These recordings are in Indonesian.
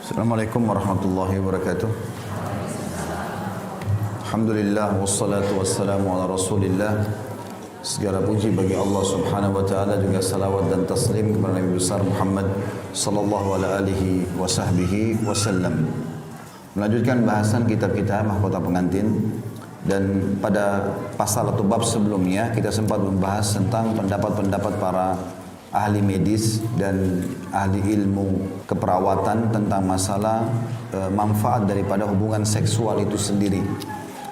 Assalamualaikum warahmatullahi wabarakatuh. Alhamdulillah wassalatu wassalamu ala Rasulillah. Segala puji bagi Allah Subhanahu wa taala, juga salawat dan taslim kepada Nabi besar Muhammad sallallahu alaihi wasallam. Melanjutkan bahasan kitab kita Mahkota Pengantin, dan pada pasal atau bab sebelumnya kita sempat membahas tentang pendapat-pendapat para ahli medis dan ahli ilmu keperawatan tentang masalah manfaat daripada hubungan seksual itu sendiri,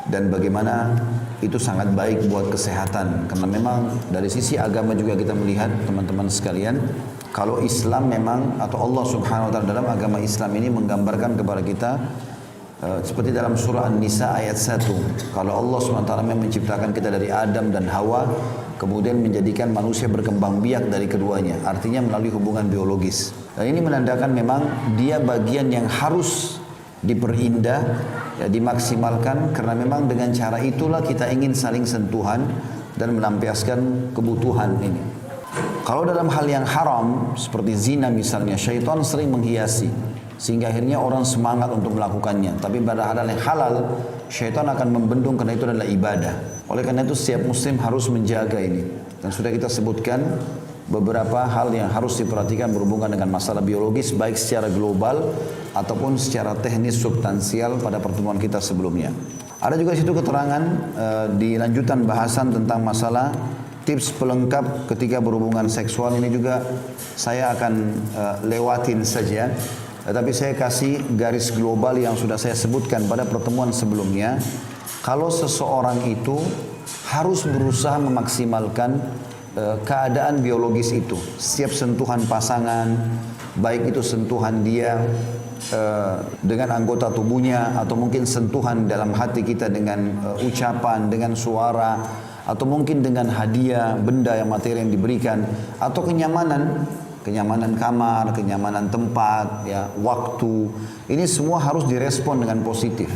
dan bagaimana itu sangat baik buat kesehatan. Karena memang dari sisi agama juga kita melihat, teman-teman sekalian, kalau Islam memang, atau Allah Subhanahu wa taala dalam agama Islam ini menggambarkan kepada kita seperti dalam surah An-Nisa ayat 1, kalau Allah SWT menciptakan kita dari Adam dan Hawa, kemudian menjadikan manusia berkembang biak dari keduanya, artinya melalui hubungan biologis. Dan ini menandakan memang dia bagian yang harus diperindah, ya, dimaksimalkan, karena memang dengan cara itulah kita ingin saling sentuhan dan melampiaskan kebutuhan ini. Kalau dalam hal yang haram seperti zina misalnya, syaitan sering menghiasi sehingga akhirnya orang semangat untuk melakukannya. Tapi pada hal yang halal, syaitan akan membendung, karena itu adalah ibadah. Oleh karena itu setiap muslim harus menjaga ini. Dan sudah kita sebutkan beberapa hal yang harus diperhatikan berhubungan dengan masalah biologis, baik secara global ataupun secara teknis substansial pada pertemuan kita sebelumnya. Ada juga situ keterangan di lanjutan bahasan tentang masalah tips pelengkap ketika berhubungan seksual. Ini juga saya akan lewatin saja. Tetapi saya kasih garis global yang sudah saya sebutkan pada pertemuan sebelumnya. Kalau seseorang itu harus berusaha memaksimalkan keadaan biologis itu. Setiap sentuhan pasangan, baik itu sentuhan dia dengan anggota tubuhnya, atau mungkin sentuhan dalam hati kita dengan ucapan, dengan suara, atau mungkin dengan hadiah, benda yang materi yang diberikan, atau kenyamanan kamar, kenyamanan tempat, ya, waktu. Ini semua harus direspon dengan positif.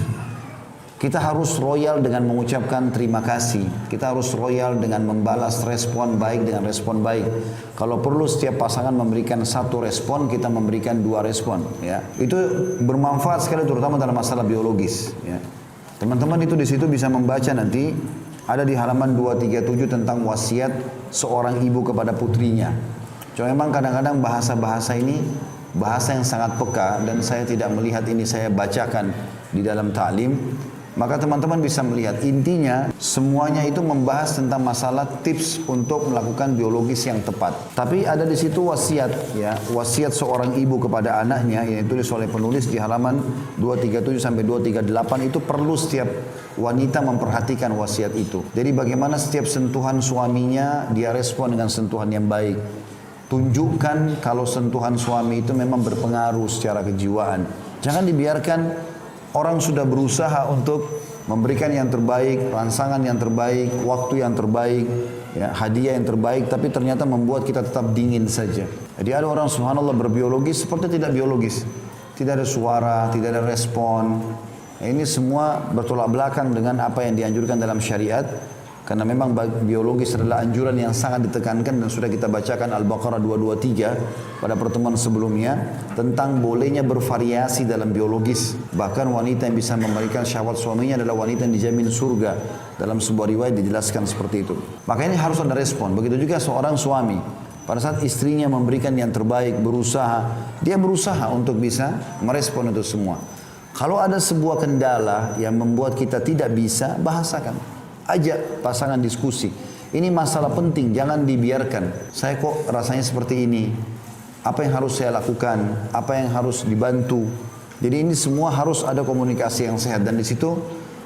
Kita harus royal dengan mengucapkan terima kasih. Kita harus royal dengan membalas respon baik dengan respon baik. Kalau perlu setiap pasangan memberikan satu respon, kita memberikan dua respon. Ya, itu bermanfaat sekali, terutama dalam masalah biologis. Ya. Teman-teman itu di situ bisa membaca nanti, ada di halaman 237 tentang wasiat seorang ibu kepada putrinya. Cuma memang kadang-kadang bahasa-bahasa ini bahasa yang sangat peka, dan saya tidak melihat ini saya bacakan di dalam ta'lim. Maka teman-teman bisa melihat intinya semuanya itu membahas tentang masalah tips untuk melakukan biologis yang tepat. Tapi ada di situ wasiat, ya, wasiat seorang ibu kepada anaknya yang ditulis oleh penulis di halaman 237 sampai 238. Itu perlu setiap wanita memperhatikan wasiat itu. Jadi bagaimana setiap sentuhan suaminya dia respon dengan sentuhan yang baik. Tunjukkan kalau sentuhan suami itu memang berpengaruh secara kejiwaan. Jangan dibiarkan orang sudah berusaha untuk memberikan yang terbaik, rangsangan yang terbaik, waktu yang terbaik, ya, hadiah yang terbaik, tapi ternyata membuat kita tetap dingin saja. Jadi ada orang subhanallah berbiologis seperti tidak biologis. Tidak ada suara, tidak ada respon. Ini semua bertolak belakang dengan apa yang dianjurkan dalam syariat. Karena memang biologis adalah anjuran yang sangat ditekankan, dan sudah kita bacakan Al-Baqarah 223 pada pertemuan sebelumnya tentang bolehnya bervariasi dalam biologis. Bahkan wanita yang bisa memberikan syahwat suaminya adalah wanita yang dijamin surga. Dalam sebuah riwayat dijelaskan seperti itu. Maka ini harus ada respon. Begitu juga seorang suami. Pada saat istrinya memberikan yang terbaik, dia berusaha untuk bisa merespon itu semua. Kalau ada sebuah kendala yang membuat kita tidak bisa, bahasakan. Ajak pasangan diskusi. Ini masalah penting, jangan dibiarkan. Saya kok rasanya seperti ini. Apa yang harus saya lakukan? Apa yang harus dibantu? Jadi ini semua harus ada komunikasi yang sehat. Dan di situ,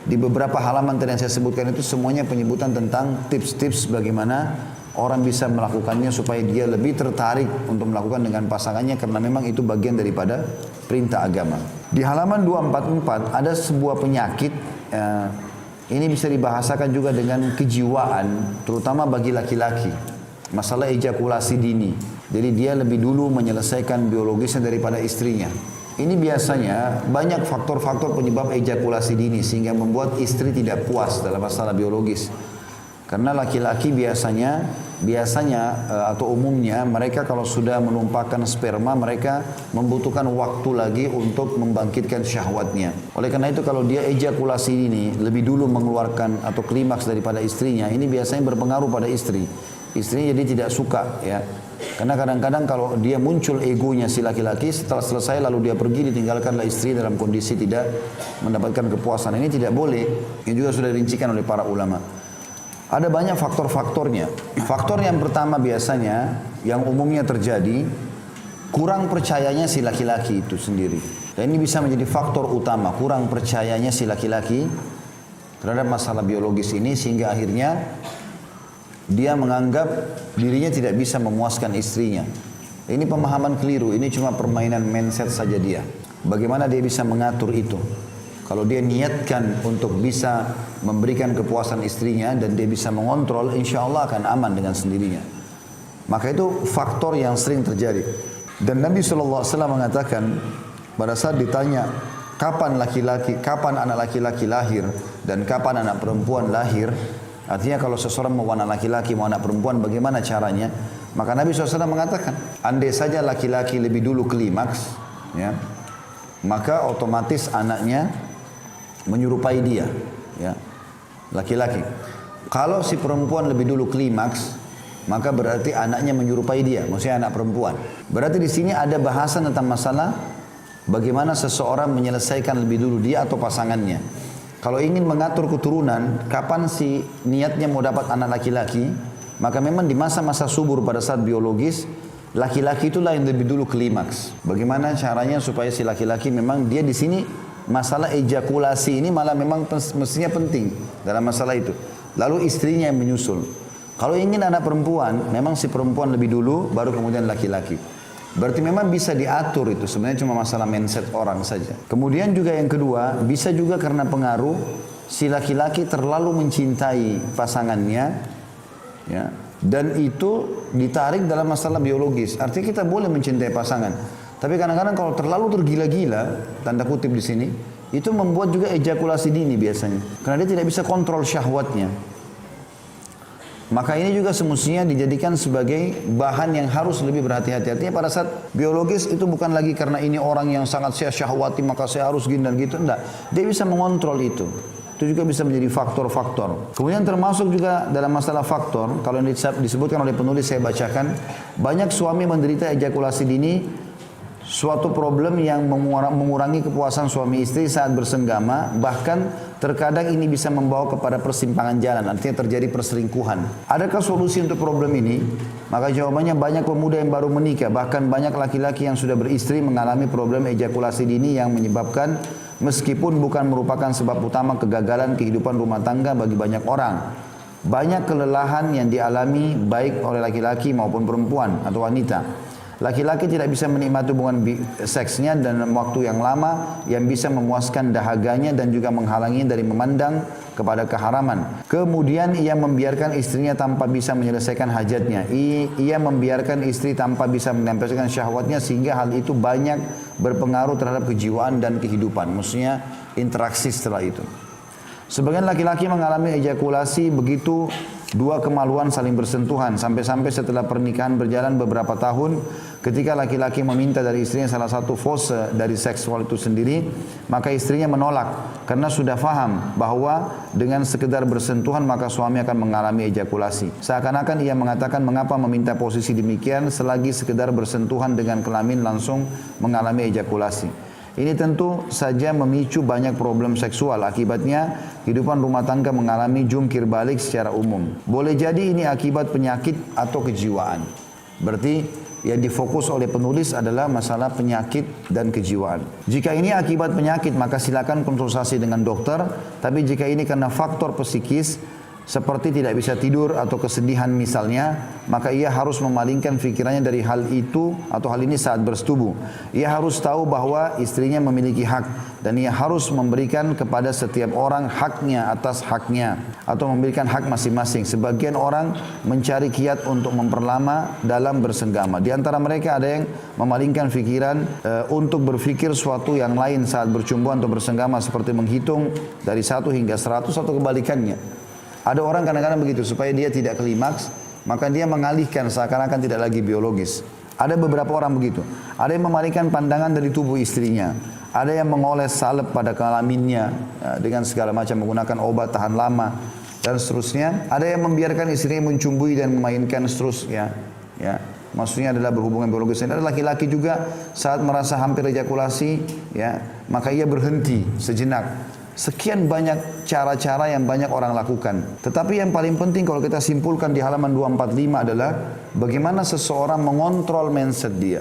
di beberapa halaman tadi yang saya sebutkan itu semuanya penyebutan tentang tips-tips bagaimana orang bisa melakukannya supaya dia lebih tertarik untuk melakukan dengan pasangannya, karena memang itu bagian daripada perintah agama. Di halaman 244 ada sebuah penyakit. Ini bisa dibahasakan juga dengan kejiwaan, terutama bagi laki-laki. Masalah ejakulasi dini. Jadi dia lebih dulu menyelesaikan biologisnya daripada istrinya. Ini biasanya banyak faktor-faktor penyebab ejakulasi dini sehingga membuat istri tidak puas dalam masalah biologis. Karena laki-laki biasanya biasanya atau umumnya mereka kalau sudah menumpahkan sperma, mereka membutuhkan waktu lagi untuk membangkitkan syahwatnya. Oleh karena itu kalau dia ejakulasi ini lebih dulu mengeluarkan atau klimaks daripada istrinya, ini biasanya berpengaruh pada istri. Istrinya jadi tidak suka ya. Karena kadang-kadang kalau dia muncul egonya si laki-laki, setelah selesai lalu dia pergi, ditinggalkanlah istri dalam kondisi tidak mendapatkan kepuasan. Ini tidak boleh. Ini juga sudah dirincikan oleh para ulama. Ada banyak faktor-faktornya. Faktor yang pertama biasanya yang umumnya terjadi, kurang percayanya si laki-laki itu sendiri. Dan ini bisa menjadi faktor utama, kurang percayanya si laki-laki terhadap masalah biologis ini, sehingga akhirnya dia menganggap dirinya tidak bisa memuaskan istrinya. Ini pemahaman keliru, ini cuma permainan mindset saja dia. Bagaimana dia bisa mengatur itu? Kalau dia niatkan untuk bisa memberikan kepuasan istrinya dan dia bisa mengontrol, insya Allah akan aman dengan sendirinya. Maka itu faktor yang sering terjadi. Dan Nabi SAW mengatakan, pada saat ditanya, kapan anak laki-laki lahir dan kapan anak perempuan lahir, artinya kalau seseorang mau anak laki-laki, mau anak perempuan, bagaimana caranya? Maka Nabi SAW mengatakan, andai saja laki-laki lebih dulu klimaks, ya, maka otomatis anaknya menyerupai dia, ya, laki-laki. Kalau si perempuan lebih dulu klimaks, maka berarti anaknya menyerupai dia, maksudnya anak perempuan. Berarti di sini ada bahasan tentang masalah bagaimana seseorang menyelesaikan lebih dulu dia atau pasangannya. Kalau ingin mengatur keturunan, kapan si niatnya mau dapat anak laki-laki, maka memang di masa-masa subur pada saat biologis, laki-laki itulah yang lebih dulu klimaks. Bagaimana caranya supaya si laki-laki memang dia di sini masalah ejakulasi ini malah memang mestinya penting dalam masalah itu. Lalu istrinya yang menyusul. Kalau ingin anak perempuan, memang si perempuan lebih dulu, baru kemudian laki-laki. Berarti memang bisa diatur itu, sebenarnya cuma masalah mindset orang saja. Kemudian juga yang kedua, bisa juga karena pengaruh si laki-laki terlalu mencintai pasangannya, ya, dan itu ditarik dalam masalah biologis. Artinya kita boleh mencintai pasangan, tapi kadang-kadang kalau terlalu tergila-gila, tanda kutip di sini, itu membuat juga ejakulasi dini biasanya, karena dia tidak bisa kontrol syahwatnya. Maka ini juga semestinya dijadikan sebagai bahan yang harus lebih berhati-hati. Artinya pada saat biologis itu bukan lagi karena ini orang yang sangat saya syahwati maka saya harus gini dan gitu. Enggak, dia bisa mengontrol itu. Itu juga bisa menjadi faktor-faktor. Kemudian termasuk juga dalam masalah faktor, kalau yang disebutkan oleh penulis saya bacakan, banyak suami menderita ejakulasi dini, suatu problem yang mengurangi kepuasan suami istri saat bersenggama, bahkan terkadang ini bisa membawa kepada persimpangan jalan, artinya terjadi perselingkuhan. Adakah solusi untuk problem ini? Maka jawabannya banyak pemuda yang baru menikah, bahkan banyak laki-laki yang sudah beristri mengalami problem ejakulasi dini yang menyebabkan, meskipun bukan merupakan sebab utama kegagalan kehidupan rumah tangga bagi banyak orang. Banyak kelelahan yang dialami baik oleh laki-laki maupun perempuan atau wanita. Laki-laki tidak bisa menikmati hubungan seksnya dan waktu yang lama yang bisa memuaskan dahaganya dan juga menghalanginya dari memandang kepada keharaman. Kemudian ia membiarkan istrinya tanpa bisa menyelesaikan hajatnya. Ia membiarkan istri tanpa bisa menyelesaikan syahwatnya, sehingga hal itu banyak berpengaruh terhadap kejiwaan dan kehidupan. Maksudnya interaksi setelah itu. Sebagian laki-laki mengalami ejakulasi begitu dua kemaluan saling bersentuhan, sampai-sampai setelah pernikahan berjalan beberapa tahun, ketika laki-laki meminta dari istrinya salah satu fase dari seksual itu sendiri, maka istrinya menolak karena sudah faham bahwa dengan sekedar bersentuhan maka suami akan mengalami ejakulasi. Seakan-akan ia mengatakan, mengapa meminta posisi demikian selagi sekedar bersentuhan dengan kelamin langsung mengalami ejakulasi. Ini tentu saja memicu banyak problem seksual. Akibatnya kehidupan rumah tangga mengalami jungkir balik secara umum. Boleh jadi ini akibat penyakit atau kejiwaan. Berarti yang difokus oleh penulis adalah masalah penyakit dan kejiwaan. Jika ini akibat penyakit, maka silakan konsultasi dengan dokter. Tapi jika ini karena faktor psikis, seperti tidak bisa tidur atau kesedihan misalnya, maka ia harus memalingkan pikirannya dari hal itu atau hal ini saat bersetubuh. Ia harus tahu bahwa istrinya memiliki hak dan ia harus memberikan kepada setiap orang haknya atas haknya atau memberikan hak masing-masing. Sebagian orang mencari kiat untuk memperlama dalam bersenggama. Di antara mereka ada yang memalingkan pikiran untuk berpikir suatu yang lain saat bercumbuan atau bersenggama, seperti menghitung dari 1 hingga 100 atau kebalikannya. Ada orang kadang-kadang begitu, supaya dia tidak klimaks, maka dia mengalihkan seakan-akan tidak lagi biologis. Ada beberapa orang begitu. Ada yang memalingkan pandangan dari tubuh istrinya. Ada yang mengoles salep pada kelaminnya dengan segala macam menggunakan obat tahan lama dan seterusnya. Ada yang membiarkan istrinya mencumbui dan memainkan seterusnya. Ya, maksudnya adalah berhubungan biologis. Ada laki-laki juga saat merasa hampir ejakulasi, ya, maka ia berhenti sejenak. Sekian banyak cara-cara yang banyak orang lakukan. Tetapi yang paling penting kalau kita simpulkan di halaman 245 adalah bagaimana seseorang mengontrol mindset dia,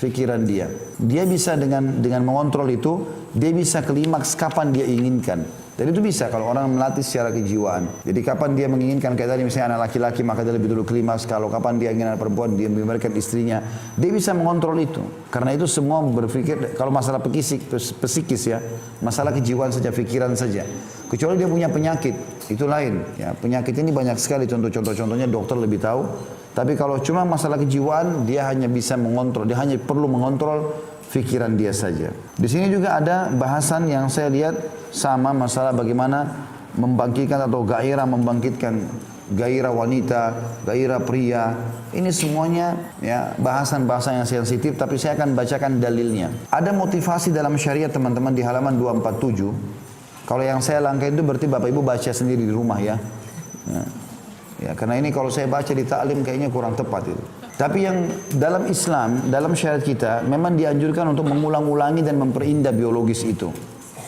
pikiran dia. Dia bisa dengan mengontrol itu, dia bisa klimaks kapan dia inginkan. Dan itu bisa kalau orang melatih secara kejiwaan. Jadi kapan dia menginginkan, kayak tadi misalnya anak laki-laki maka dia lebih dulu klimaks. Kalau kapan dia ingin anak perempuan, dia memberikan istrinya. Dia bisa mengontrol itu. Karena itu semua berpikir, kalau masalah psikis ya, masalah kejiwaan saja, pikiran saja. Kecuali dia punya penyakit, itu lain. Ya, penyakit ini banyak sekali contoh-contohnya dokter lebih tahu. Tapi kalau cuma masalah kejiwaan, dia hanya bisa mengontrol, dia hanya perlu mengontrol pikiran dia saja. Di sini juga ada bahasan yang saya lihat sama masalah bagaimana membangkitkan atau membangkitkan gairah wanita, gairah pria. Ini semuanya ya bahasan-bahasan yang sensitif, tapi saya akan bacakan dalilnya. Ada motivasi dalam syariat teman-teman di halaman 247. Kalau yang saya langkahin itu berarti Bapak Ibu baca sendiri di rumah ya. Ya, karena ini kalau saya baca di taklim kayaknya kurang tepat itu. Tapi yang dalam Islam, dalam syariat kita memang dianjurkan untuk mengulang-ulangi dan memperindah biologis itu.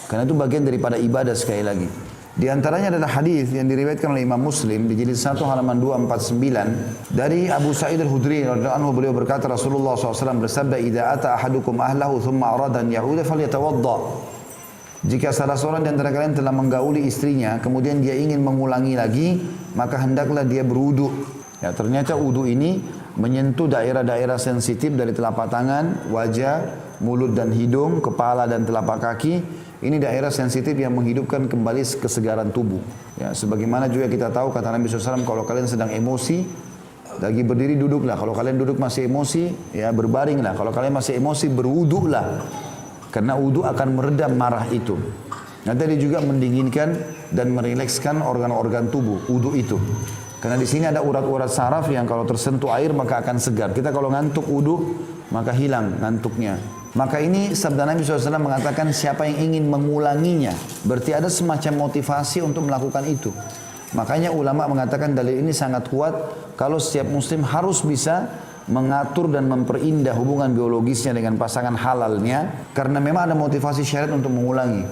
Karena itu bagian daripada ibadah sekali lagi. Di antaranya adalah hadis yang diriwayatkan oleh Imam Muslim di jilid 1 halaman 249 dari Abu Sa'id Al-Khudri radhiyallahu anhu, beliau berkata Rasulullah SAW bersabda, "Idza ata ahadukum ahlahu thumma arada an ya'uda falyatawadda." Jika salah seorang di antara kalian telah menggauli istrinya, kemudian dia ingin mengulangi lagi, maka hendaklah dia berwudu. Ya, ternyata wudu ini menyentuh daerah-daerah sensitif dari telapak tangan, wajah, mulut dan hidung, kepala dan telapak kaki. Ini daerah sensitif yang menghidupkan kembali kesegaran tubuh. Ya, sebagaimana juga kita tahu kata Nabi SAW, kalau kalian sedang emosi, lagi berdiri duduklah. Kalau kalian duduk masih emosi, ya berbaringlah. Kalau kalian masih emosi, berwuduklah. Karena wudu akan meredam marah itu. Nanti dia juga mendinginkan dan merilekskan organ-organ tubuh, wudu itu. Karena di sini ada urat-urat saraf yang kalau tersentuh air maka akan segar. Kita kalau ngantuk wudu, maka hilang ngantuknya. Maka ini sabda Nabi SAW mengatakan siapa yang ingin mengulanginya, berarti ada semacam motivasi untuk melakukan itu. Makanya ulama mengatakan dalil ini sangat kuat kalau setiap muslim harus bisa mengatur dan memperindah hubungan biologisnya dengan pasangan halalnya, karena memang ada motivasi syariat untuk mengulangi.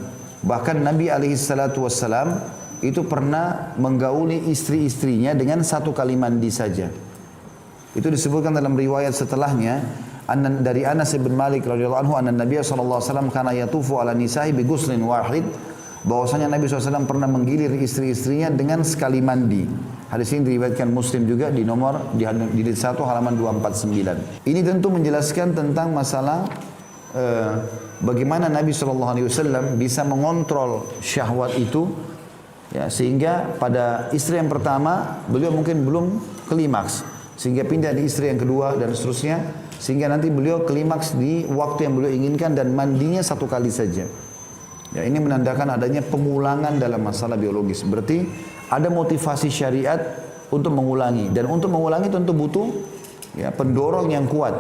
Bahkan Nabi SAW itu pernah menggauli istri-istrinya dengan satu kali mandi saja. Itu disebutkan dalam riwayat setelahnya dari Anas bin Malik radhiyallahu anhu anna Nabi sallallahu alaihi wasallam kana yatufu ala nisa'i bi ghuslin wahid, bahwasanya Nabi SAW pernah menggilir istri-istrinya dengan sekali mandi. Hadis ini diriwayatkan Muslim juga di nomor di jilid 1 halaman 249. Ini tentu menjelaskan tentang masalah bagaimana Nabi SAW bisa mengontrol syahwat itu, ya, sehingga pada istri yang pertama beliau mungkin belum klimaks, sehingga pindah di istri yang kedua dan seterusnya, sehingga nanti beliau klimaks di waktu yang beliau inginkan dan mandinya satu kali saja. Ya, ini menandakan adanya pengulangan dalam masalah biologis. Berarti ada motivasi syariat untuk mengulangi, dan untuk mengulangi tentu butuh ya pendorong yang kuat.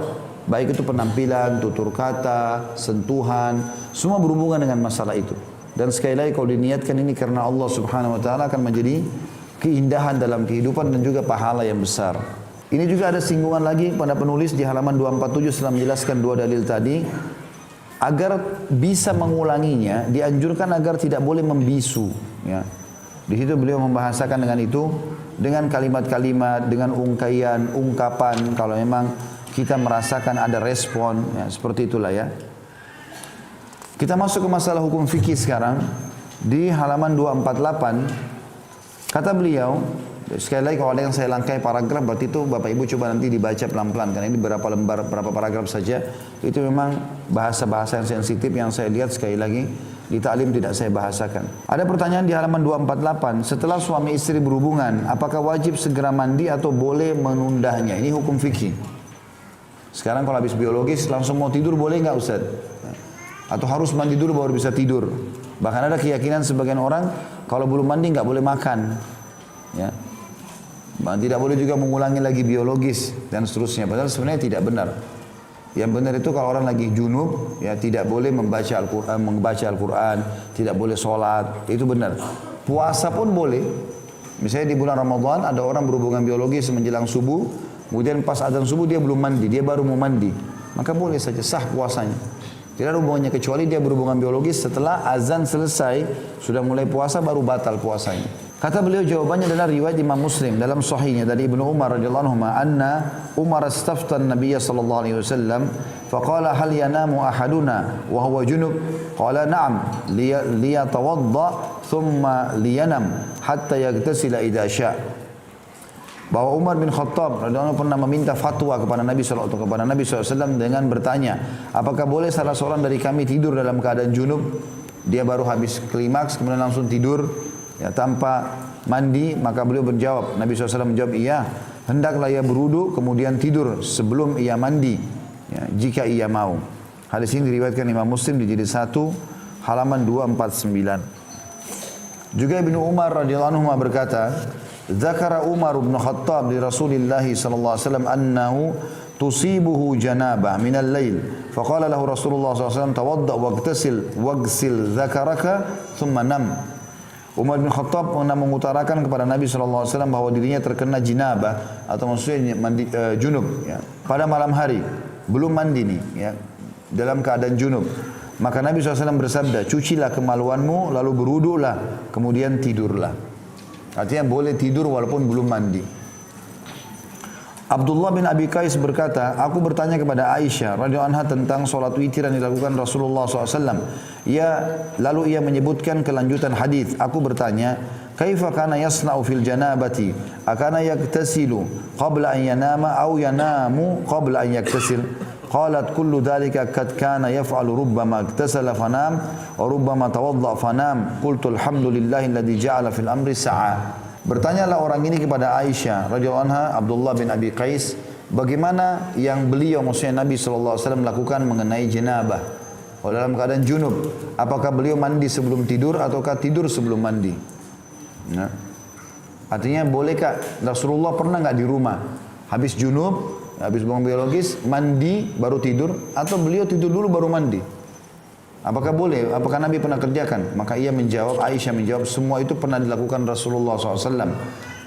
Baik itu penampilan, tutur kata, sentuhan, semua berhubungan dengan masalah itu. Dan sekali lagi kalau diniatkan ini karena Allah Subhanahu wa taala akan menjadi keindahan dalam kehidupan dan juga pahala yang besar. Ini juga ada singgungan lagi pada penulis di halaman 247 setelah menjelaskan dua dalil tadi. Agar bisa mengulanginya, dianjurkan agar tidak boleh membisu. Ya. Di situ beliau membahasakan dengan itu, dengan kalimat-kalimat, dengan ungkapan, kalau memang kita merasakan ada respon, ya, seperti itulah ya. Kita masuk ke masalah hukum fikih sekarang. Di halaman 248, kata beliau, sekali lagi kalau ada yang saya langkai paragraf, berarti itu Bapak Ibu coba nanti dibaca pelan-pelan, karena ini berapa lembar, berapa paragraf saja. Itu memang bahasa-bahasa yang sensitif yang saya lihat sekali lagi di taklim tidak saya bahasakan. Ada pertanyaan di halaman 248, setelah suami istri berhubungan, apakah wajib segera mandi atau boleh menundanya? Ini hukum fikih. Sekarang kalau habis biologis langsung mau tidur boleh nggak Ustaz? Atau harus mandi dulu baru bisa tidur? Bahkan ada keyakinan sebagian orang kalau belum mandi nggak boleh makan. Ya. Tidak boleh juga mengulangi lagi biologis dan seterusnya. Padahal sebenarnya tidak benar. Yang benar itu kalau orang lagi junub, ya tidak boleh membaca Al-Quran, tidak boleh sholat, itu benar. Puasa pun boleh. Misalnya di bulan Ramadan ada orang berhubungan biologis menjelang subuh, kemudian pas adzan subuh dia belum mandi, dia baru mau mandi, maka boleh saja sah puasanya. Tidak ada hubungannya kecuali dia berhubungan biologis setelah azan selesai, sudah mulai puasa baru batal puasanya. Kata beliau jawabannya adalah riwayat Imam Muslim dalam sahihnya dari Ibnu Umar radhiyallahu anhu anna Umar istafta an-nabiy sallallahu alaihi wasallam faqala hal yanamu ahaduna wa huwa junub qala na'am liyatawadda thumma liyanam hatta yaghtasila idza syaa. Bahwa Umar bin Khattab radhiyallahu anhu pernah meminta fatwa kepada Nabi SAW dengan bertanya, apakah boleh salah seorang dari kami tidur dalam keadaan junub? Dia baru habis klimaks kemudian langsung tidur, ya, tanpa mandi. Maka beliau menjawab, Nabi SAW menjawab, iya, hendaklah ia berwudu kemudian tidur sebelum ia mandi, ya, jika ia mau. Hadis ini diriwayatkan Imam Muslim di jilid 1 halaman 249. Juga Ibnu Umar radhiyallahu anhu berkata, Zakara Umar bin Khattab li Rasulillah sallallahu alaihi wasallam annahu tusibuhu janabah min al-lail. Faqala lahu Rasulullah sallallahu alaihi wasallam tawadda waghsil zakaraka thumma nam. Umar bin Khattab pernah mengutarakan kepada Nabi SAW bahwa dirinya terkena jinabah atau maksudnya mandi, junub, ya, pada malam hari, belum mandi nih, ya, dalam keadaan junub. Maka Nabi SAW bersabda, cucilah kemaluanmu lalu berwudulah kemudian tidurlah. Artinya boleh tidur walaupun belum mandi. Abdullah bin Abi Qais berkata, aku bertanya kepada Aisyah radhiyallahu anha tentang solat witir yang dilakukan Rasulullah SAW. Lalu ia menyebutkan kelanjutan hadis. Aku bertanya, kaifa kana yasna'u fil janabati? Akana yaktasilu qabla an yanama aw yanamu qabla an yaktasil? Qalat kullu dhalika kad kana yaf'alu rubbama iktasala fanam wa rubbama tawadda fanam. Qultu alhamdulillahi alladhi ja'ala fil amri sa'a. Bertanyalah orang ini kepada Aisyah radhiyallahu anha, Abdullah bin Abi Qais, bagaimana yang beliau maksudnya Nabi SAW melakukan mengenai janabah dalam keadaan junub. Apakah beliau mandi sebelum tidur ataukah tidur sebelum mandi? Nah, artinya bolehkah Rasulullah pernah nggak di rumah habis junub, habis buang biologis, mandi baru tidur, atau beliau tidur dulu baru mandi? Apakah boleh? Apakah Nabi pernah kerjakan? Maka ia menjawab, Aisyah menjawab, semua itu pernah dilakukan Rasulullah SAW.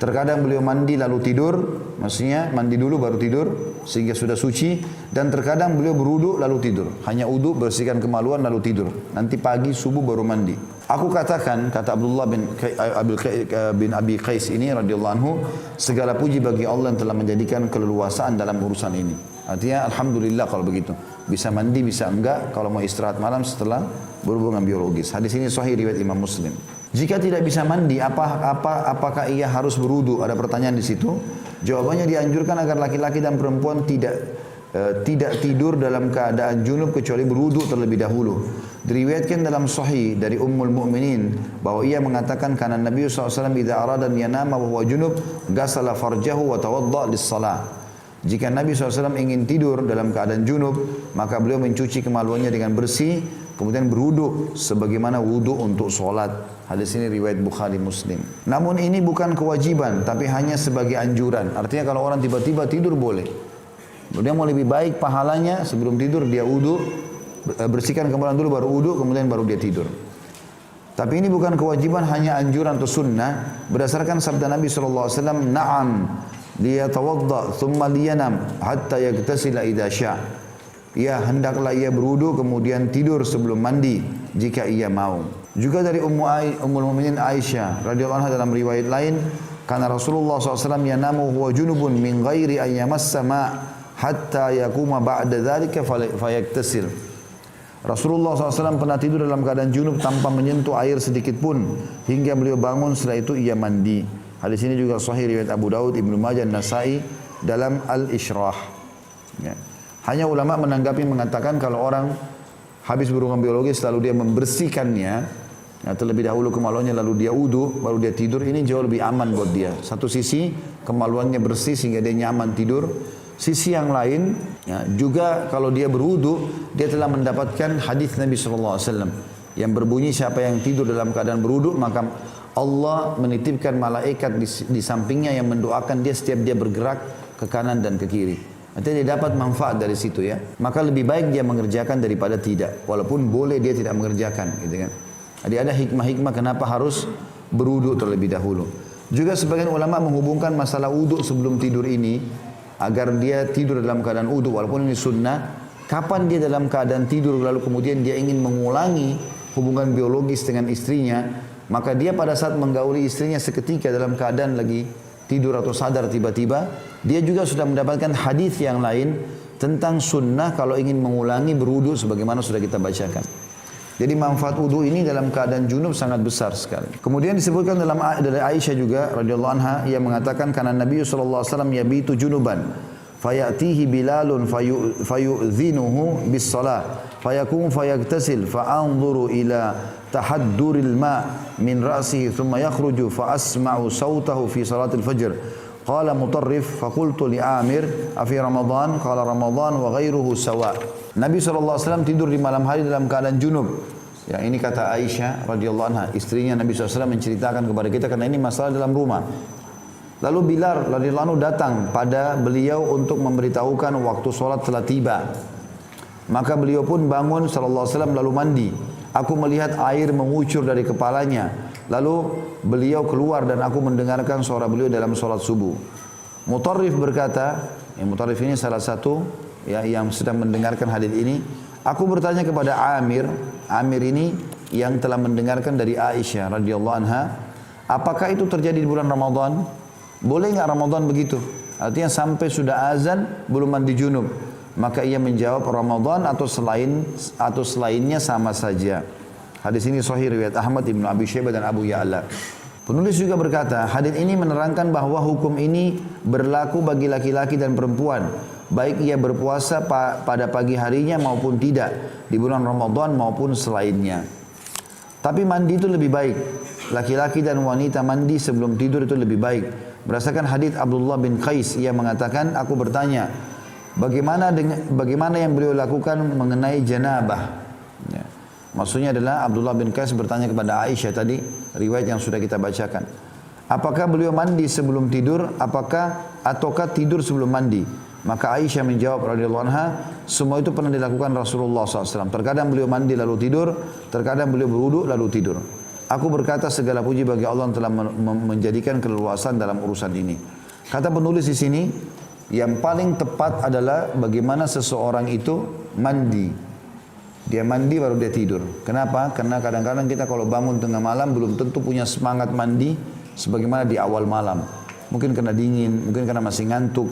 Terkadang beliau mandi lalu tidur, maksudnya mandi dulu baru tidur, sehingga sudah suci. Dan terkadang beliau berwudu lalu tidur. Hanya wudu, bersihkan kemaluan lalu tidur. Nanti pagi subuh baru mandi. Aku katakan, kata Abdullah bin Abi Qais ini radhiyallahu anhu, segala puji bagi Allah yang telah menjadikan keleluasaan dalam urusan ini. Artinya alhamdulillah kalau begitu. Bisa mandi, bisa enggak kalau mau istirahat malam setelah berhubungan biologis. Hadis ini sahih riwayat Imam Muslim. Jika tidak bisa mandi, apakah ia harus berwudu? Ada pertanyaan di situ. Jawabannya dianjurkan agar laki-laki dan perempuan tidak tidur dalam keadaan junub kecuali berwudu terlebih dahulu. Diriwayatkan dalam sahih dari Ummul Mukminin bahwa ia mengatakan karena Nabi SAW idza arada an yanama wa huwa junub ghasala farjahu wa tawadda lis-shalah. Jika Nabi SAW ingin tidur dalam keadaan junub, maka beliau mencuci kemaluannya dengan bersih, kemudian berwudu sebagaimana wudu untuk sholat. Hadis ini riwayat Bukhari Muslim. Namun ini bukan kewajiban, tapi hanya sebagai anjuran. Artinya kalau orang tiba-tiba tidur boleh. Dia mau lebih baik pahalanya sebelum tidur dia wudu, bersihkan kemaluan dulu baru wudu, kemudian baru dia tidur. Tapi ini bukan kewajiban, hanya anjuran atau sunnah berdasarkan sabda Nabi SAW, na'am liyatawadda thumma liyanam hatta yaghtasila idza syaa. Ya, hendaklah ia berwudu kemudian tidur sebelum mandi jika ia mau. Juga dari Ummul Mukminin Aisyah radhiyallahu anha dalam riwayat lain, karena Rasulullah SAW yanamu huwa junubun min ghairi an yamassa ma hatta yakuma ba'da dzalika fayaktasil. Rasulullah SAW pernah tidur dalam keadaan junub tanpa menyentuh air sedikit pun hingga beliau bangun, setelah itu ia mandi. Hadis ini juga sahih riwayat Abu Daud, Ibnu Majah, Nasai dalam Al-Ishrah. Ya. Hanya ulama menanggapi mengatakan kalau orang habis berhubungan biologis lalu dia membersihkannya, ya, terlebih dahulu kemaluannya lalu dia wudu baru dia tidur, ini jauh lebih aman buat dia. Satu sisi kemaluannya bersih sehingga dia nyaman tidur. Sisi yang lain, ya, juga kalau dia berwudu dia telah mendapatkan hadis Nabi SAW yang berbunyi siapa yang tidur dalam keadaan berwudu maka Allah menitipkan malaikat di sampingnya yang mendoakan dia setiap dia bergerak ke kanan dan ke kiri. Artinya dia dapat manfaat dari situ ya. Maka lebih baik dia mengerjakan daripada tidak. Walaupun boleh dia tidak mengerjakan gitu kan. Jadi ada hikmah-hikmah kenapa harus berwudu terlebih dahulu. Juga sebagian ulama menghubungkan masalah wudu sebelum tidur ini agar dia tidur dalam keadaan wudu walaupun ini sunnah. Kapan dia dalam keadaan tidur lalu kemudian dia ingin mengulangi hubungan biologis dengan istrinya, maka dia pada saat menggauli istrinya seketika dalam keadaan lagi tidur atau sadar tiba-tiba, dia juga sudah mendapatkan hadis yang lain tentang sunnah kalau ingin mengulangi berwudu sebagaimana sudah kita bacakan. Jadi manfaat wudu ini dalam keadaan junub sangat besar sekali. Kemudian disebutkan dari Aisyah juga radhiyallahu anha yang mengatakan karena Nabi sallallahu alaihi wasallam yabitu junuban fayatihi Bilalun fayu'dhinuhu bis-salah fayakum fayagtasil fa'anzuru ila tahadduril ma' min ra'sihi thumma yakhruju fa asma'u sautahu fi salatil fajr. Qala Mutarrif faqultu li Amir afi Ramadan qala Ramadan wa ghairuhu sawa. Nabi SAW tidur di malam hari dalam keadaan junub. Ya, ini kata Aisyah radhiyallahu anha, istrinya Nabi SAW menceritakan kepada kita karena ini masalah dalam rumah. Lalu Bilal radhiyallahu anhu datang pada beliau untuk memberitahukan waktu sholat telah tiba. Maka beliau pun bangun SAW lalu mandi. Aku melihat air mengucur dari kepalanya. Lalu beliau keluar dan aku mendengarkan suara beliau dalam sholat subuh. Mutarrif berkata, Mutarrif ini salah satu ya, yang sedang mendengarkan hadis ini. Aku bertanya kepada Amir ini yang telah mendengarkan dari Aisyah radhiyallahu anha, apakah itu terjadi di bulan Ramadan? Boleh enggak Ramadan begitu? Artinya sampai sudah azan belum mandi junub. Maka ia menjawab Ramadan atau selainnya sama saja. Hadis ini sahih riwayat Ahmad, Ibnu Abi Syaibah dan Abu Ya'la. Penulis juga berkata, hadis ini menerangkan bahwa hukum ini berlaku bagi laki-laki dan perempuan, baik ia berpuasa pada pagi harinya maupun tidak, di bulan Ramadan maupun selainnya. Tapi mandi itu lebih baik. Laki-laki dan wanita mandi sebelum tidur itu lebih baik. Berdasarkan hadis Abdullah bin Qais, ia mengatakan, aku bertanya, bagaimana yang beliau lakukan mengenai janabah? Ya. Maksudnya adalah Abdullah bin Qais bertanya kepada Aisyah tadi, riwayat yang sudah kita bacakan. Apakah beliau mandi sebelum tidur, ataukah tidur sebelum mandi? Maka Aisyah menjawab radhiyallahu anha, semua itu pernah dilakukan Rasulullah SAW. Terkadang beliau mandi lalu tidur, terkadang beliau berwudu lalu tidur. Aku berkata segala puji bagi Allah yang telah menjadikan keleluasan dalam urusan ini. Kata penulis di sini, yang paling tepat adalah bagaimana seseorang itu mandi. Dia mandi baru dia tidur. Kenapa? Karena kadang-kadang kita kalau bangun tengah malam belum tentu punya semangat mandi sebagaimana di awal malam. Mungkin karena dingin, mungkin karena masih ngantuk.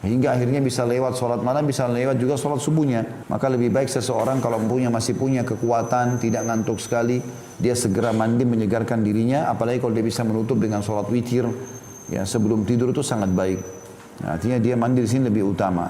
Hingga akhirnya bisa lewat sholat malam, bisa lewat juga sholat subuhnya. Maka lebih baik seseorang kalau masih punya kekuatan, tidak ngantuk sekali, dia segera mandi menyegarkan dirinya. Apalagi kalau dia bisa menutup dengan sholat witir, ya sebelum tidur itu sangat baik. Nah, artinya dia mandi di sini lebih utama.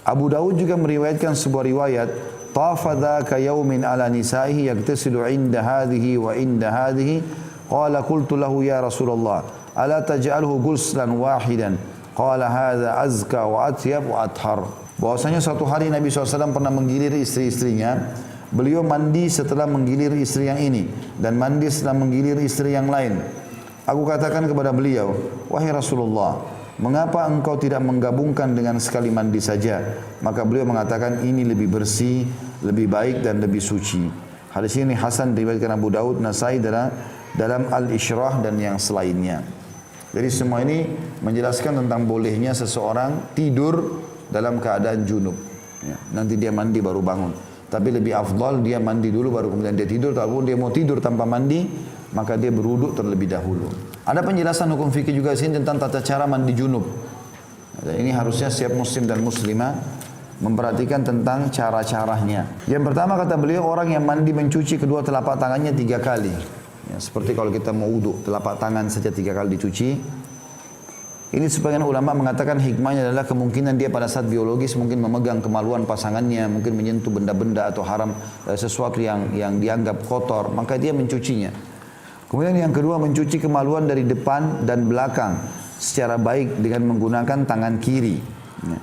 Abu Dawud juga meriwayatkan sebuah riwayat, tafa dzaka yaumin ala nisaihi yagtasilu inda hadhihi wa inda hadhihi. Qala qultu lahu ya Rasulullah, ala taj'alhu ghuslan wahidan? Qala hadza azka wa atyab wa athhar. Bahwasanya suatu hari Nabi SAW pernah menggilir istri-istrinya. Beliau mandi setelah menggilir istri yang ini dan mandi setelah menggilir istri yang lain. Aku katakan kepada beliau, wahai Rasulullah, mengapa engkau tidak menggabungkan dengan sekali mandi saja? Maka beliau mengatakan ini lebih bersih, lebih baik dan lebih suci. Hadis ini hasan diriwayatkan Abu Daud, Nasai dalam Al-Isyrah dan yang selainnya. Jadi semua ini menjelaskan tentang bolehnya seseorang tidur dalam keadaan junub. Ya, nanti dia mandi baru bangun. Tapi lebih afdal dia mandi dulu baru kemudian dia tidur. Ataupun dia mau tidur tanpa mandi, maka dia berwudu terlebih dahulu. Ada penjelasan hukum fikih juga di sini tentang tata cara mandi junub. Ini harusnya setiap muslim dan muslimah memperhatikan tentang cara-caranya. Yang pertama kata beliau, orang yang mandi mencuci kedua telapak tangannya 3 kali. Ya, seperti kalau kita mau wudu, telapak tangan saja 3 kali dicuci. Ini sebagian ulama mengatakan hikmahnya adalah kemungkinan dia pada saat biologis mungkin memegang kemaluan pasangannya, mungkin menyentuh benda-benda atau haram, sesuatu yang dianggap kotor, maka dia mencucinya. Kemudian yang kedua, mencuci kemaluan dari depan dan belakang secara baik dengan menggunakan tangan kiri. Ya.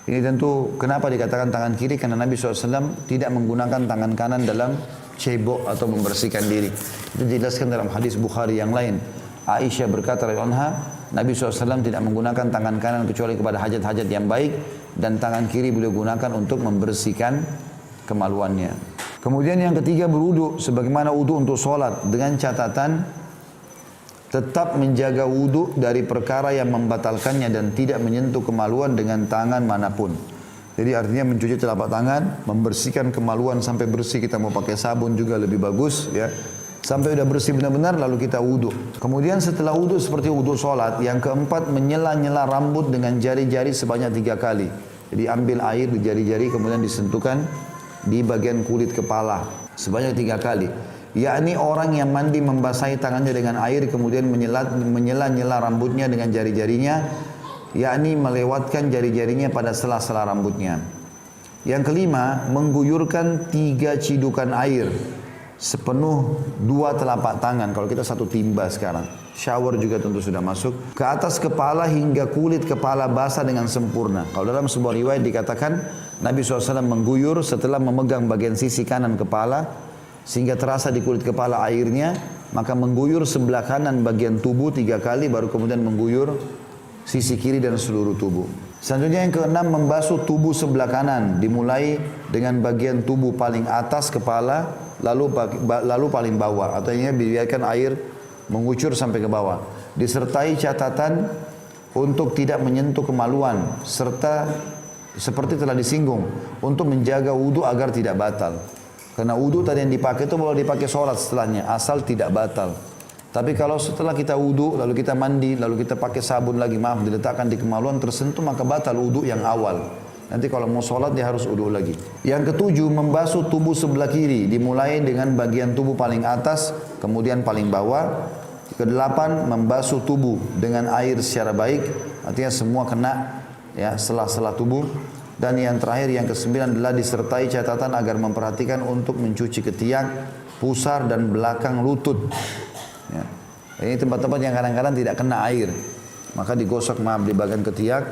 Ini tentu kenapa dikatakan tangan kiri, karena Nabi SAW tidak menggunakan tangan kanan dalam mencebok atau membersihkan diri. Itu dijelaskan dalam hadis Bukhari yang lain. Aisyah berkata radhiyallahu anha, Nabi SAW tidak menggunakan tangan kanan kecuali kepada hajat-hajat yang baik, dan tangan kiri beliau gunakan untuk membersihkan kemaluannya. Kemudian yang ketiga, berwudu sebagaimana wudu untuk sholat, dengan catatan tetap menjaga wudu dari perkara yang membatalkannya dan tidak menyentuh kemaluan dengan tangan manapun. Jadi artinya mencuci telapak tangan, membersihkan kemaluan sampai bersih. Kita mau pakai sabun juga lebih bagus, ya. Sampai udah bersih benar-benar lalu kita wudu. Kemudian setelah wudu seperti wudu sholat, yang keempat menyela-nyela rambut dengan jari-jari sebanyak 3 kali. Jadi ambil air di jari-jari kemudian disentuhkan di bagian kulit kepala sebanyak 3 kali. Yakni orang yang mandi membasahi tangannya dengan air kemudian menyela-nyela rambutnya dengan jari-jarinya, yakni melewatkan jari-jarinya pada sela-sela rambutnya. Yang kelima, mengguyurkan 3 cidukan air sepenuh 2 telapak tangan. Kalau kita 1 timba sekarang, shower juga tentu sudah masuk, ke atas kepala hingga kulit kepala basah dengan sempurna. Kalau dalam sebuah riwayat dikatakan Nabi SAW mengguyur setelah memegang bagian sisi kanan kepala sehingga terasa di kulit kepala airnya, maka mengguyur sebelah kanan bagian tubuh 3 kali, baru kemudian mengguyur sisi kiri dan seluruh tubuh. Selanjutnya yang keenam, membasuh tubuh sebelah kanan, dimulai dengan bagian tubuh paling atas kepala, lalu paling bawah, artinya biarkan air mengucur sampai ke bawah. Disertai catatan untuk tidak menyentuh kemaluan, serta seperti telah disinggung, untuk menjaga wudu agar tidak batal. Karena wudu tadi yang dipakai itu boleh dipakai sholat setelahnya, asal tidak batal. Tapi kalau setelah kita wudu, lalu kita mandi, lalu kita pakai sabun lagi, diletakkan di kemaluan tersentuh, maka batal wudu yang awal. Nanti kalau mau sholat dia harus wudu lagi. Yang ketujuh, membasuh tubuh sebelah kiri, dimulai dengan bagian tubuh paling atas, kemudian paling bawah. Kedelapan, membasuh tubuh dengan air secara baik, artinya semua kena, ya, sela-sela tubuh. Dan yang terakhir, yang kesembilan adalah disertai catatan agar memperhatikan untuk mencuci ketiak, pusar dan belakang lutut. Ya. Ini tempat-tempat yang kadang-kadang tidak kena air, maka digosok di bagian ketiak.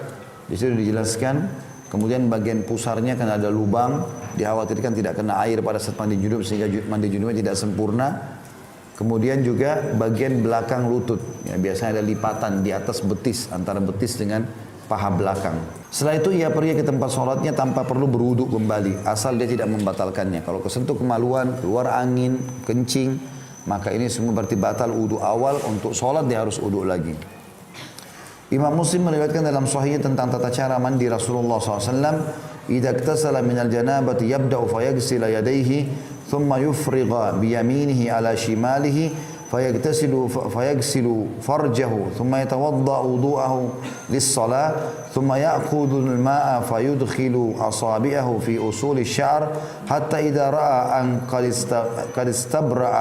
Di situ dijelaskan. Kemudian bagian pusarnya karena ada lubang, dikhawatirkan tidak kena air pada saat mandi junub sehingga mandi junubnya tidak sempurna. Kemudian juga bagian belakang lutut, ya, biasanya ada lipatan di atas betis, antara betis dengan paha belakang. Setelah itu ia pergi ke tempat sholatnya tanpa perlu berwudu kembali, asal dia tidak membatalkannya. Kalau kesentuh kemaluan, keluar angin, kencing, maka ini semua berarti batal wudu awal. Untuk sholat dia harus wudu lagi. Imam Muslim meriwayatkan dalam sahihnya tentang tata cara mandi Rasulullah SAW. Idza iktasala minal janabati yabda'u fayaghsila yadayhi thumma yufrigha biyaminihi ala shimalihi فيغسل فرجه ثم يتوضأ وضوءه للصلاة ثم يأخذ الماء فيدخل أصابعه في أصول الشعر حتى إذا رأى أن قد استبرأ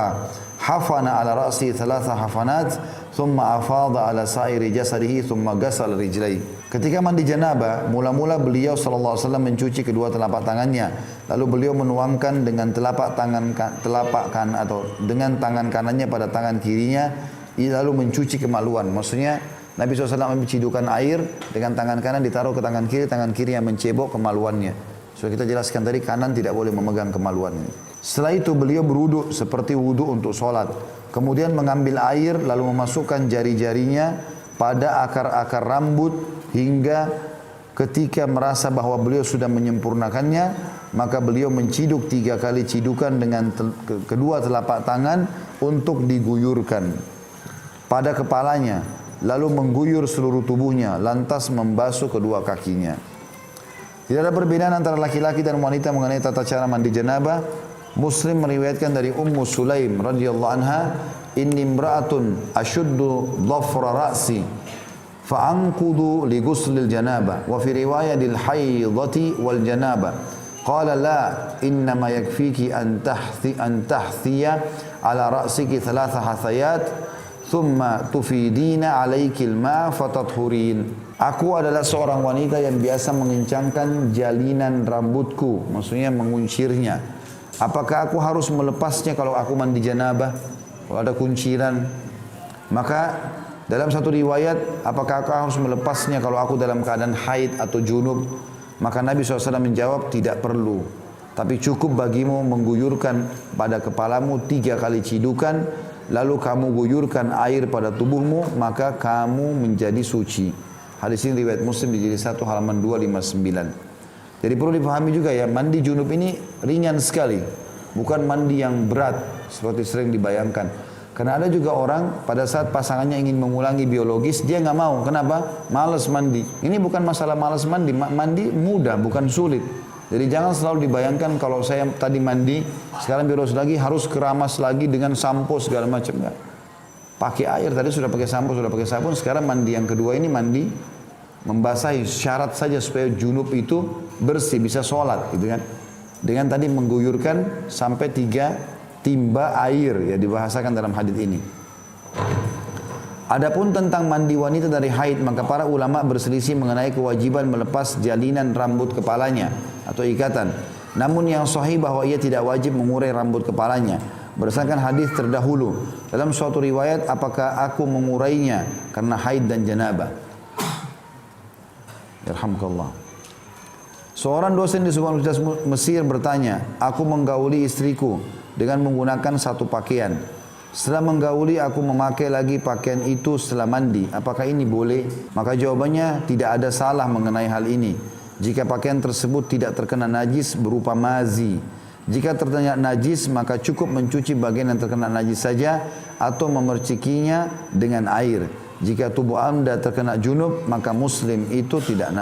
حفن على رأسه 3 حفنات ثم أفاض على سائر جسده ثم غسل رجليه. Ketika mandi janabah, mula-mula beliau SAW mencuci kedua telapak tangannya, lalu beliau menuangkan dengan telapak kanan atau dengan tangan kanannya pada tangan kirinya, lalu mencuci kemaluan. Maksudnya Nabi SAW ambil cidukan air dengan tangan kanan ditaruh ke tangan kiri yang mencebok kemaluannya. So kita jelaskan tadi, kanan tidak boleh memegang kemaluannya. Setelah itu beliau berwudu seperti wudu untuk sholat. Kemudian mengambil air lalu memasukkan jari-jarinya pada akar-akar rambut hingga ketika merasa bahwa beliau sudah menyempurnakannya, maka beliau menciduk 3 kali cidukan dengan kedua telapak tangan untuk diguyurkan pada kepalanya, lalu mengguyur seluruh tubuhnya, lantas membasuh kedua kakinya. Tidak ada perbedaan antara laki-laki dan wanita mengenai tata cara mandi janabah. Muslim meriwayatkan dari Ummu Sulaim radhiyallahu anha, inni imra'atun ashuddu dhafra ra'si fa'anqudu li ghuslil janabah wa fi riwayatil haidati wal janabah qala la innama yakfiki an tahthiya ala ra'siki 3 hathayat thumma tufidina alaiki al-ma' fatathurin. Aku adalah seorang wanita yang biasa mengencangkan jalinan rambutku, maksudnya menguncirnya. Apakah aku harus melepasnya kalau aku mandi janabah? Kalau ada kunciran, maka dalam satu riwayat, apakah aku harus melepasnya kalau aku dalam keadaan haid atau junub? Maka Nabi SAW menjawab, tidak perlu. Tapi cukup bagimu mengguyurkan pada kepalamu 3 kali cidukan, lalu kamu guyurkan air pada tubuhmu, maka kamu menjadi suci. Hadis ini riwayat Muslim di jilid 1 halaman 259. Jadi perlu dipahami juga ya, mandi junub ini ringan sekali, bukan mandi yang berat seperti sering dibayangkan. Karena ada juga orang pada saat pasangannya ingin mengulangi biologis, dia nggak mau. Kenapa? Malas mandi. Ini bukan masalah malas mandi, mandi mudah, bukan sulit. Jadi jangan selalu dibayangkan kalau saya tadi mandi, sekarang biologis lagi harus keramas lagi dengan sampo segala macam. Enggak. Pakai air, tadi sudah pakai sampo, sudah pakai sabun, sekarang mandi yang kedua ini mandi membasahi, syarat saja supaya junub itu bersih, bisa sholat gitu kan. Dengan tadi mengguyurkan sampai 3 timba air, ya dibahasakan dalam hadis ini. Adapun tentang mandi wanita dari haid, maka para ulama berselisih mengenai kewajiban melepas jalinan rambut kepalanya atau ikatan. Namun yang sahih bahwa ia tidak wajib mengurai rambut kepalanya. Berdasarkan hadis terdahulu, dalam suatu riwayat, apakah aku mengurainya karena haid dan janabah? Yarhamkallah. Seorang dosen di sebuah universitas Mesir bertanya, aku menggauli istriku dengan menggunakan satu pakaian. Setelah menggauli, aku memakai lagi pakaian itu setelah mandi. Apakah ini boleh? Maka jawabannya tidak ada salah mengenai hal ini. Jika pakaian tersebut tidak terkena najis berupa mazi. Jika terkena najis, maka cukup mencuci bagian yang terkena najis saja atau memercikinya dengan air. Jika tubuh Anda terkena junub, maka muslim itu tidak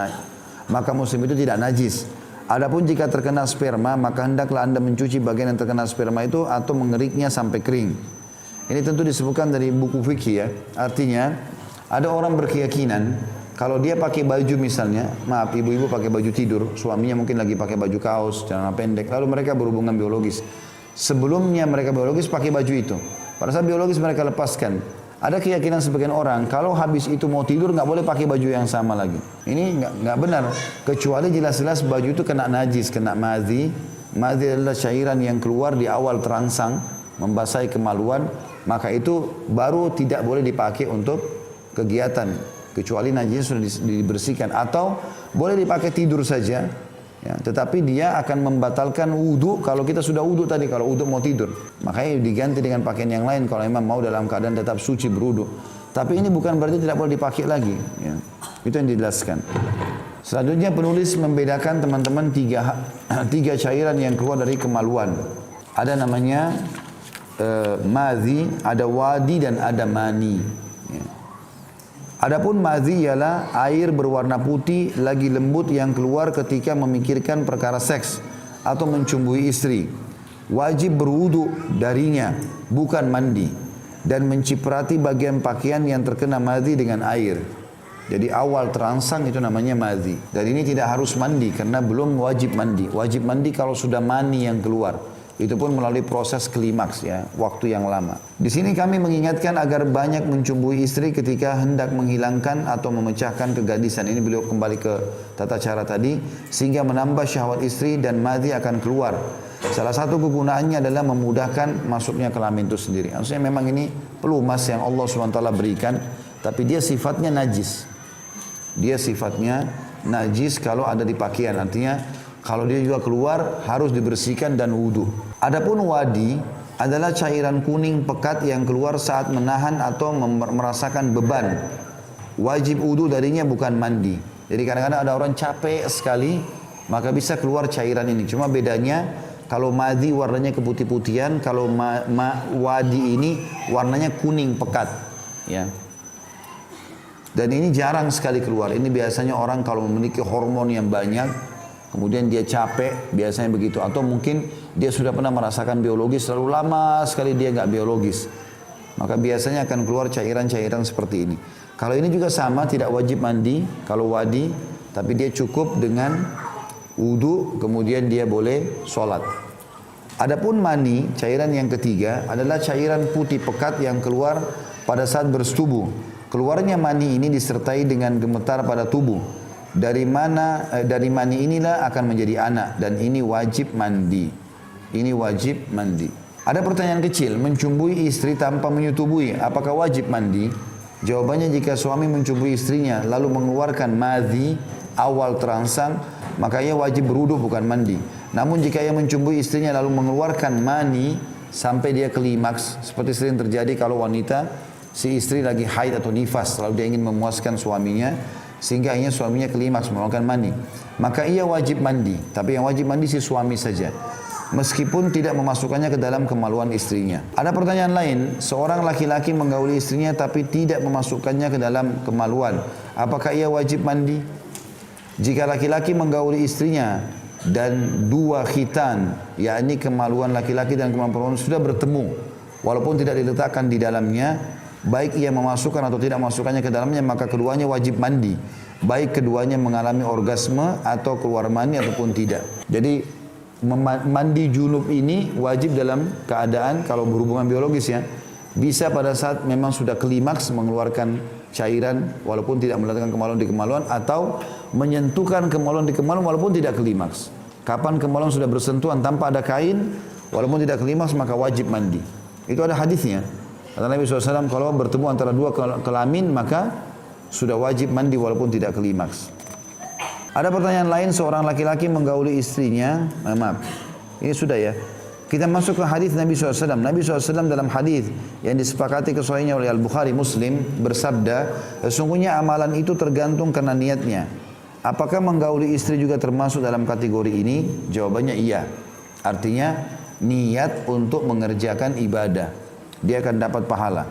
najis. Adapun jika terkena sperma, maka hendaklah Anda mencuci bagian yang terkena sperma itu atau mengeriknya sampai kering. Ini tentu disebutkan dari buku fikih ya. Artinya ada orang berkeyakinan kalau dia pakai baju misalnya, maaf ibu-ibu pakai baju tidur, suaminya mungkin lagi pakai baju kaos, celana pendek, lalu mereka berhubungan biologis. Sebelumnya mereka biologis pakai baju itu. Pada saat biologis mereka lepaskan. Ada keyakinan sebagian orang kalau habis itu mau tidur nggak boleh pakai baju yang sama lagi. Ini nggak benar. Kecuali jelas-jelas baju itu kena najis, kena madhi. Madhi adalah cairan yang keluar di awal terangsang, membasahi kemaluan. Maka itu baru tidak boleh dipakai untuk kegiatan. Kecuali najisnya sudah dibersihkan. Atau boleh dipakai tidur saja. Ya, tetapi dia akan membatalkan wudu kalau kita sudah wudu tadi. Kalau wudu mau tidur. Makanya diganti dengan pakaian yang lain. Kalau memang mau dalam keadaan tetap suci berwudu. Tapi ini bukan berarti tidak boleh dipakai lagi. Ya, itu yang dijelaskan. Selanjutnya penulis membedakan teman-teman tiga cairan yang keluar dari kemaluan. Ada namanya madhi, ada wadi dan ada mani. Ya. Adapun madhi ialah air berwarna putih lagi lembut yang keluar ketika memikirkan perkara seks atau mencumbui istri. Wajib berwudu darinya, bukan mandi, dan menciprati bagian pakaian yang terkena madhi dengan air. Jadi awal terangsang itu namanya madhi. Dan ini tidak harus mandi karena belum wajib mandi. Wajib mandi kalau sudah mani yang keluar. Itu pun melalui proses klimaks ya, waktu yang lama. Di sini kami mengingatkan agar banyak mencumbui istri ketika hendak menghilangkan atau memecahkan kegadisan. Ini beliau kembali ke tata cara tadi, sehingga menambah syahwat istri dan madhi akan keluar. Salah satu kegunaannya adalah memudahkan masuknya kelamin itu sendiri. Maksudnya memang ini pelumas yang Allah SWT berikan, tapi dia sifatnya najis. Dia sifatnya najis kalau ada di pakaian, artinya kalau dia juga keluar harus dibersihkan dan wudu. Adapun wadi adalah cairan kuning pekat yang keluar saat menahan atau merasakan beban. Wajib wudu darinya bukan mandi. Jadi kadang-kadang ada orang capek sekali maka bisa keluar cairan ini. Cuma bedanya kalau madhi warnanya keputih-putihan, kalau wadi ini warnanya kuning pekat. Ya. Dan ini jarang sekali keluar. Ini biasanya orang kalau memiliki hormon yang banyak, kemudian dia capek, biasanya begitu. Atau mungkin dia sudah pernah merasakan biologis, terlalu lama sekali dia nggak biologis. Maka biasanya akan keluar cairan-cairan seperti ini. Kalau ini juga sama, tidak wajib mandi, kalau wadi, tapi dia cukup dengan wudu, kemudian dia boleh sholat. Adapun mani, cairan yang ketiga, adalah cairan putih pekat yang keluar pada saat bersetubuh. Keluarnya mani ini disertai dengan gemetar pada tubuh. Dari mani inilah akan menjadi anak, dan ini wajib mandi. Ini wajib mandi. Ada pertanyaan kecil, mencumbui istri tanpa menyetubui, apakah wajib mandi? Jawabannya, jika suami mencumbui istrinya lalu mengeluarkan madhi awal terangsang, maka ia wajib berwudu bukan mandi. Namun jika ia mencumbui istrinya lalu mengeluarkan mani sampai dia klimaks, seperti sering terjadi kalau wanita, si istri lagi haid atau nifas, lalu dia ingin memuaskan suaminya, sehingga akhirnya suaminya klimaks mengeluarkan mani, maka ia wajib mandi. Tapi yang wajib mandi si suami saja, meskipun tidak memasukkannya ke dalam kemaluan istrinya. Ada pertanyaan lain, seorang laki-laki menggauli istrinya tapi tidak memasukkannya ke dalam kemaluan, apakah ia wajib mandi? Jika laki-laki menggauli istrinya dan dua khitan, yakni kemaluan laki-laki dan kemaluan perempuan sudah bertemu, walaupun tidak diletakkan di dalamnya, baik ia memasukkan atau tidak memasukkannya ke dalamnya, maka keduanya wajib mandi, baik keduanya mengalami orgasme atau keluar mani ataupun tidak. Jadi mandi junub ini wajib dalam keadaan kalau berhubungan biologis ya, bisa pada saat memang sudah klimaks mengeluarkan cairan walaupun tidak meletakkan kemaluan di kemaluan, atau menyentuhkan kemaluan di kemaluan walaupun tidak klimaks. Kapan kemaluan sudah bersentuhan tanpa ada kain walaupun tidak klimaks, maka wajib mandi. Itu ada hadisnya. Kata Nabi SAW, kalau bertemu antara dua kelamin maka sudah wajib mandi walaupun tidak klimaks. Ada pertanyaan lain, seorang laki-laki menggauli istrinya, maaf, ini sudah ya. Kita masuk ke hadis Nabi SAW. Nabi SAW dalam hadis yang disepakati kesohihannya oleh Al-Bukhari Muslim bersabda, sesungguhnya amalan itu tergantung karena niatnya. Apakah menggauli istri juga termasuk dalam kategori ini? Jawabannya iya. Artinya niat untuk mengerjakan ibadah, dia akan dapat pahala.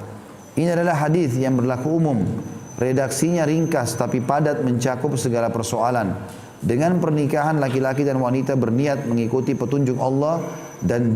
Ini adalah hadis yang berlaku umum. Redaksinya ringkas tapi padat mencakup segala persoalan. Dengan pernikahan laki-laki dan wanita berniat mengikuti petunjuk Allah, dan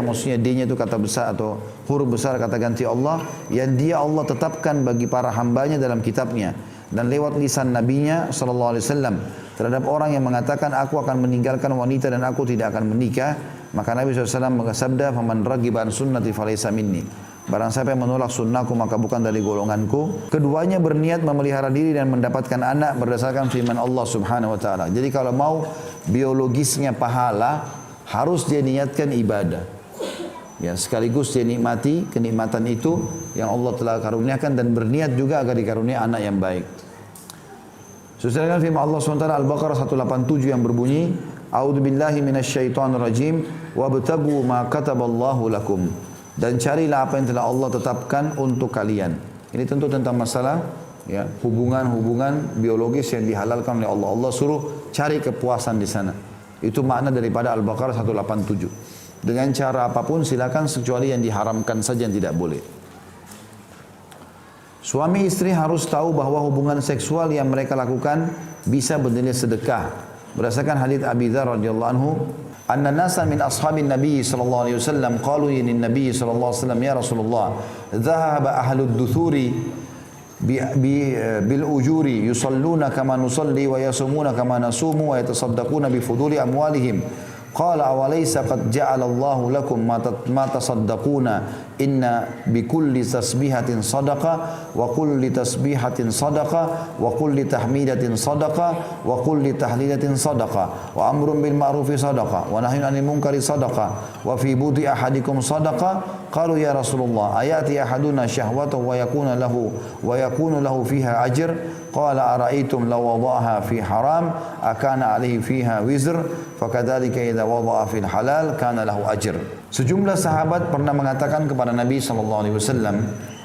maksudnya D-nya itu kata besar atau huruf besar kata ganti Allah, yang Allah tetapkan bagi para hambanya dalam kitabnya dan lewat lisan nabinya sallallahu alaihi wasallam terhadap orang yang mengatakan aku akan meninggalkan wanita dan aku tidak akan menikah, maka Nabi SAW bersabda, faman raghiba an sunnati falaysa minni, barang siapa yang menolak sunnahku maka bukan dari golonganku. Keduanya berniat memelihara diri dan mendapatkan anak berdasarkan firman Allah Subhanahu wa taala. Jadi kalau mau biologisnya pahala, harus dia niatkan ibadah. Ya, sekaligus dia nikmati kenikmatan itu yang Allah telah karuniakan dan berniat juga agar dikaruniai anak yang baik. Sesuai firman Allah SWT Al-Baqarah 187 yang berbunyi, A'udzubillahi minasyaitonirrajim wabtagu ma kataballahu lakum, dan carilah apa yang telah Allah tetapkan untuk kalian. Ini tentu tentang masalah ya, hubungan-hubungan biologis yang dihalalkan oleh Allah. Allah suruh cari kepuasan di sana. Itu makna daripada Al-Baqarah 187. Dengan cara apapun silakan, kecuali yang diharamkan saja yang tidak boleh. Suami istri harus tahu bahwa hubungan seksual yang mereka lakukan bisa bernilai sedekah. Berdasarkan hadits Abi Dzar radhiyallahu anhu, anna nasa min ashabin Nabi sallallahu alaihi wasallam qalu lin Nabi sallallahu alaihi wasallam, ya Rasulullah, dhahaba ahlud duthuri bil ujuri yusalluna kama nusalli wa yasumuna kama nasumu wa yatasaddaquna bi fuduli amwalihim. Qala awalaysa qad ja'ala Allahu lakum ma tasaddaquna inna bi kulli tasbihatin sadaqa wa kulli tasbihatin sadaqa wa kulli tahmidatin sadaqa wa kulli tahlilatin sadaqa wa amrun bil ma'rufi sadaqa wa nahyun 'anil munkari sadaqa wa fi budi ahadikum sadaqa. Qalu ya Rasulullah ayati ahaduna syahwatahu wa yakunu lahu fiha ajr. Qala ara'aytum law wada'aha fi haram akana 'alaihi fiha wizr fakadzalika idza wada'a fil halal kana lahu ajr. Sejumlah sahabat pernah mengatakan kepada Nabi SAW,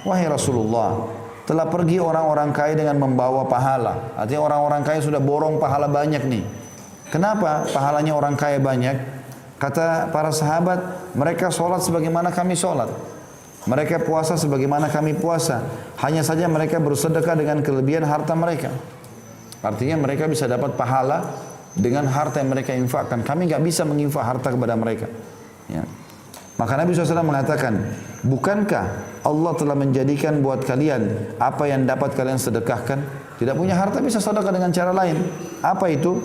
wahai Rasulullah, telah pergi orang-orang kaya dengan membawa pahala. Artinya orang-orang kaya sudah borong pahala banyak nih. Kenapa pahalanya orang kaya banyak? Kata para sahabat, mereka sholat sebagaimana kami sholat, mereka puasa sebagaimana kami puasa, hanya saja mereka bersedekah dengan kelebihan harta mereka. Artinya mereka bisa dapat pahala dengan harta yang mereka infakkan. Kami nggak bisa menginfak harta kepada mereka. Ya. Maka Nabi SAW mengatakan, bukankah Allah telah menjadikan buat kalian apa yang dapat kalian sedekahkan? Tidak punya harta bisa sedekah dengan cara lain. Apa itu?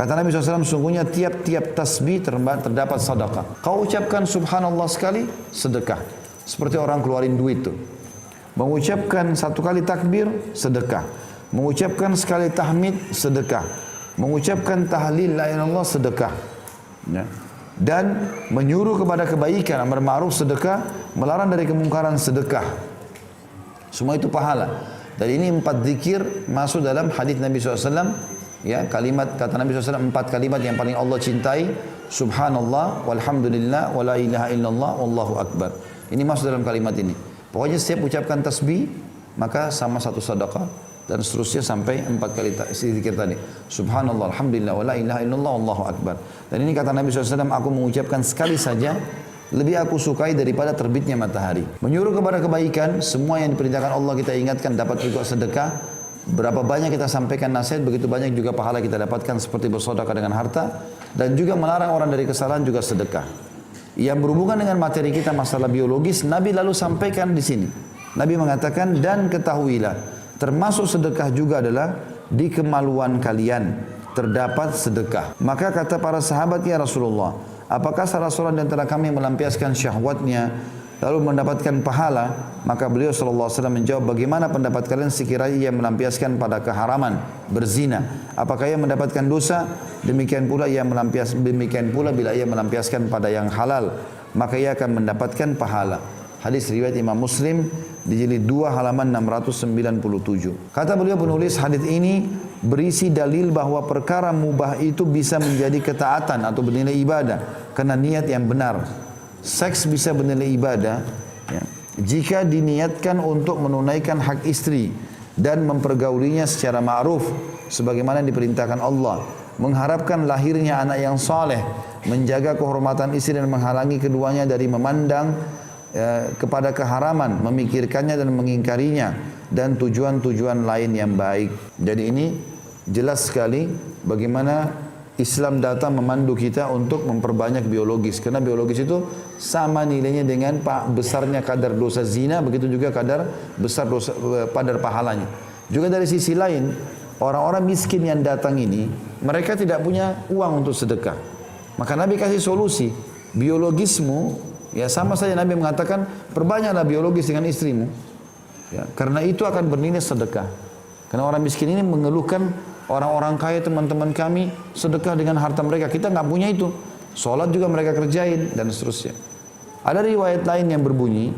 Kata Nabi SAW, sungguhnya tiap-tiap tasbih terdapat sedekah. Kau ucapkan subhanallah sekali, sedekah. Seperti orang keluarin duit tuh. Mengucapkan satu kali takbir, sedekah. Mengucapkan sekali tahmid, sedekah. Mengucapkan tahlil la ilaha illallah, sedekah. Ya. Dan menyuruh kepada kebaikan, amar ma'ruf, sedekah. Melarang dari kemungkaran, sedekah. Semua itu pahala. Dan ini 4 zikir masuk dalam hadis Nabi SAW Ya, kalimat kata Nabi SAW 4 kalimat yang paling Allah cintai, subhanallah, walhamdulillah, wala ilaha illallah, wallahu akbar. Ini masuk dalam kalimat ini. Pokoknya setiap ucapkan tasbih maka sama satu sedekah dan seterusnya sampai 4 kali zikir tadi. Subhanallah, alhamdulillah, wala ilaha illallah, wallahu akbar. Dan ini kata Nabi SAW, aku mengucapkan sekali saja lebih aku sukai daripada terbitnya matahari. Menyuruh kepada kebaikan, semua yang diperintahkan Allah kita ingatkan, dapat juga sedekah. Berapa banyak kita sampaikan nasihat, begitu banyak juga pahala kita dapatkan seperti bersedekah dengan harta. Dan juga melarang orang dari kesalahan juga sedekah. Yang berhubungan dengan materi kita masalah biologis, Nabi lalu sampaikan di sini. Nabi mengatakan, dan ketahuilah, termasuk sedekah juga adalah di kemaluan kalian terdapat sedekah. Maka kata para sahabat, ya Rasulullah, apakah salah seorang di antara kami melampiaskan syahwatnya lalu mendapatkan pahala? Maka beliau SAW menjawab, bagaimana pendapat kalian sekiranya ia melampiaskan pada keharaman, berzina? Apakah ia mendapatkan dosa? Demikian pula bila ia melampiaskan pada yang halal, maka ia akan mendapatkan pahala. Hadis riwayat Imam Muslim di jilid 2 halaman 697. Kata beliau penulis hadis ini berisi dalil bahwa perkara mubah itu bisa menjadi ketaatan atau bernilai ibadah karena niat yang benar. Seks bisa bernilai ibadah ya, jika diniatkan untuk menunaikan hak istri dan mempergaulinya secara ma'ruf sebagaimana diperintahkan Allah, mengharapkan lahirnya anak yang saleh, menjaga kehormatan istri dan menghalangi keduanya dari memandang kepada keharaman, memikirkannya dan mengingkarinya, dan tujuan-tujuan lain yang baik. Jadi ini jelas sekali bagaimana Islam datang memandu kita untuk memperbanyak biologis. Karena biologis itu sama nilainya dengan besarnya kadar dosa zina, begitu juga kadar besar dosa kadar pahalanya. Juga dari sisi lain, orang-orang miskin yang datang ini, mereka tidak punya uang untuk sedekah. Maka Nabi kasih solusi, biologismu, ya sama saja Nabi mengatakan, perbanyaklah biologis dengan istrimu. Ya, karena itu akan bernilai sedekah. Karena orang miskin ini mengeluhkan, orang-orang kaya teman-teman kami sedekah dengan harta mereka, kita nggak punya itu. Sholat juga mereka kerjain dan seterusnya. Ada riwayat lain yang berbunyi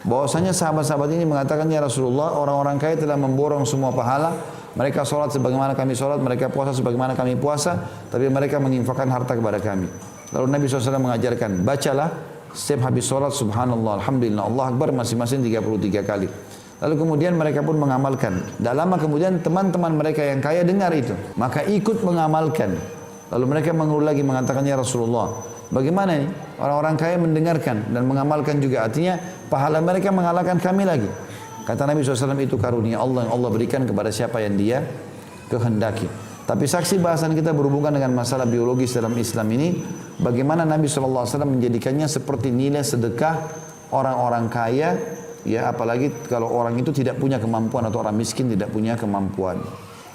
bahwasanya sahabat-sahabat ini mengatakan, ya Rasulullah, orang-orang kaya telah memborong semua pahala. Mereka sholat sebagaimana kami sholat, mereka puasa sebagaimana kami puasa, tapi mereka menginfakkan harta kepada kami. Lalu Nabi SAW mengajarkan, bacalah setiap habis sholat subhanallah, alhamdulillah, Allah Akbar masing-masing 33 kali. Lalu kemudian mereka pun mengamalkan. Tak lama kemudian teman-teman mereka yang kaya dengar itu, maka ikut mengamalkan. Lalu mereka mengulang lagi mengatakan, ya Rasulullah, bagaimana ini? Orang-orang kaya mendengarkan dan mengamalkan juga, artinya pahala mereka mengalahkan kami lagi. Kata Nabi SAW, itu karunia Allah yang Allah berikan kepada siapa yang dia kehendaki. Tapi saksi bahasan kita berhubungan dengan masalah biologis dalam Islam ini, bagaimana Nabi SAW menjadikannya seperti nilai sedekah orang-orang kaya, ya apalagi kalau orang itu tidak punya kemampuan atau orang miskin tidak punya kemampuan.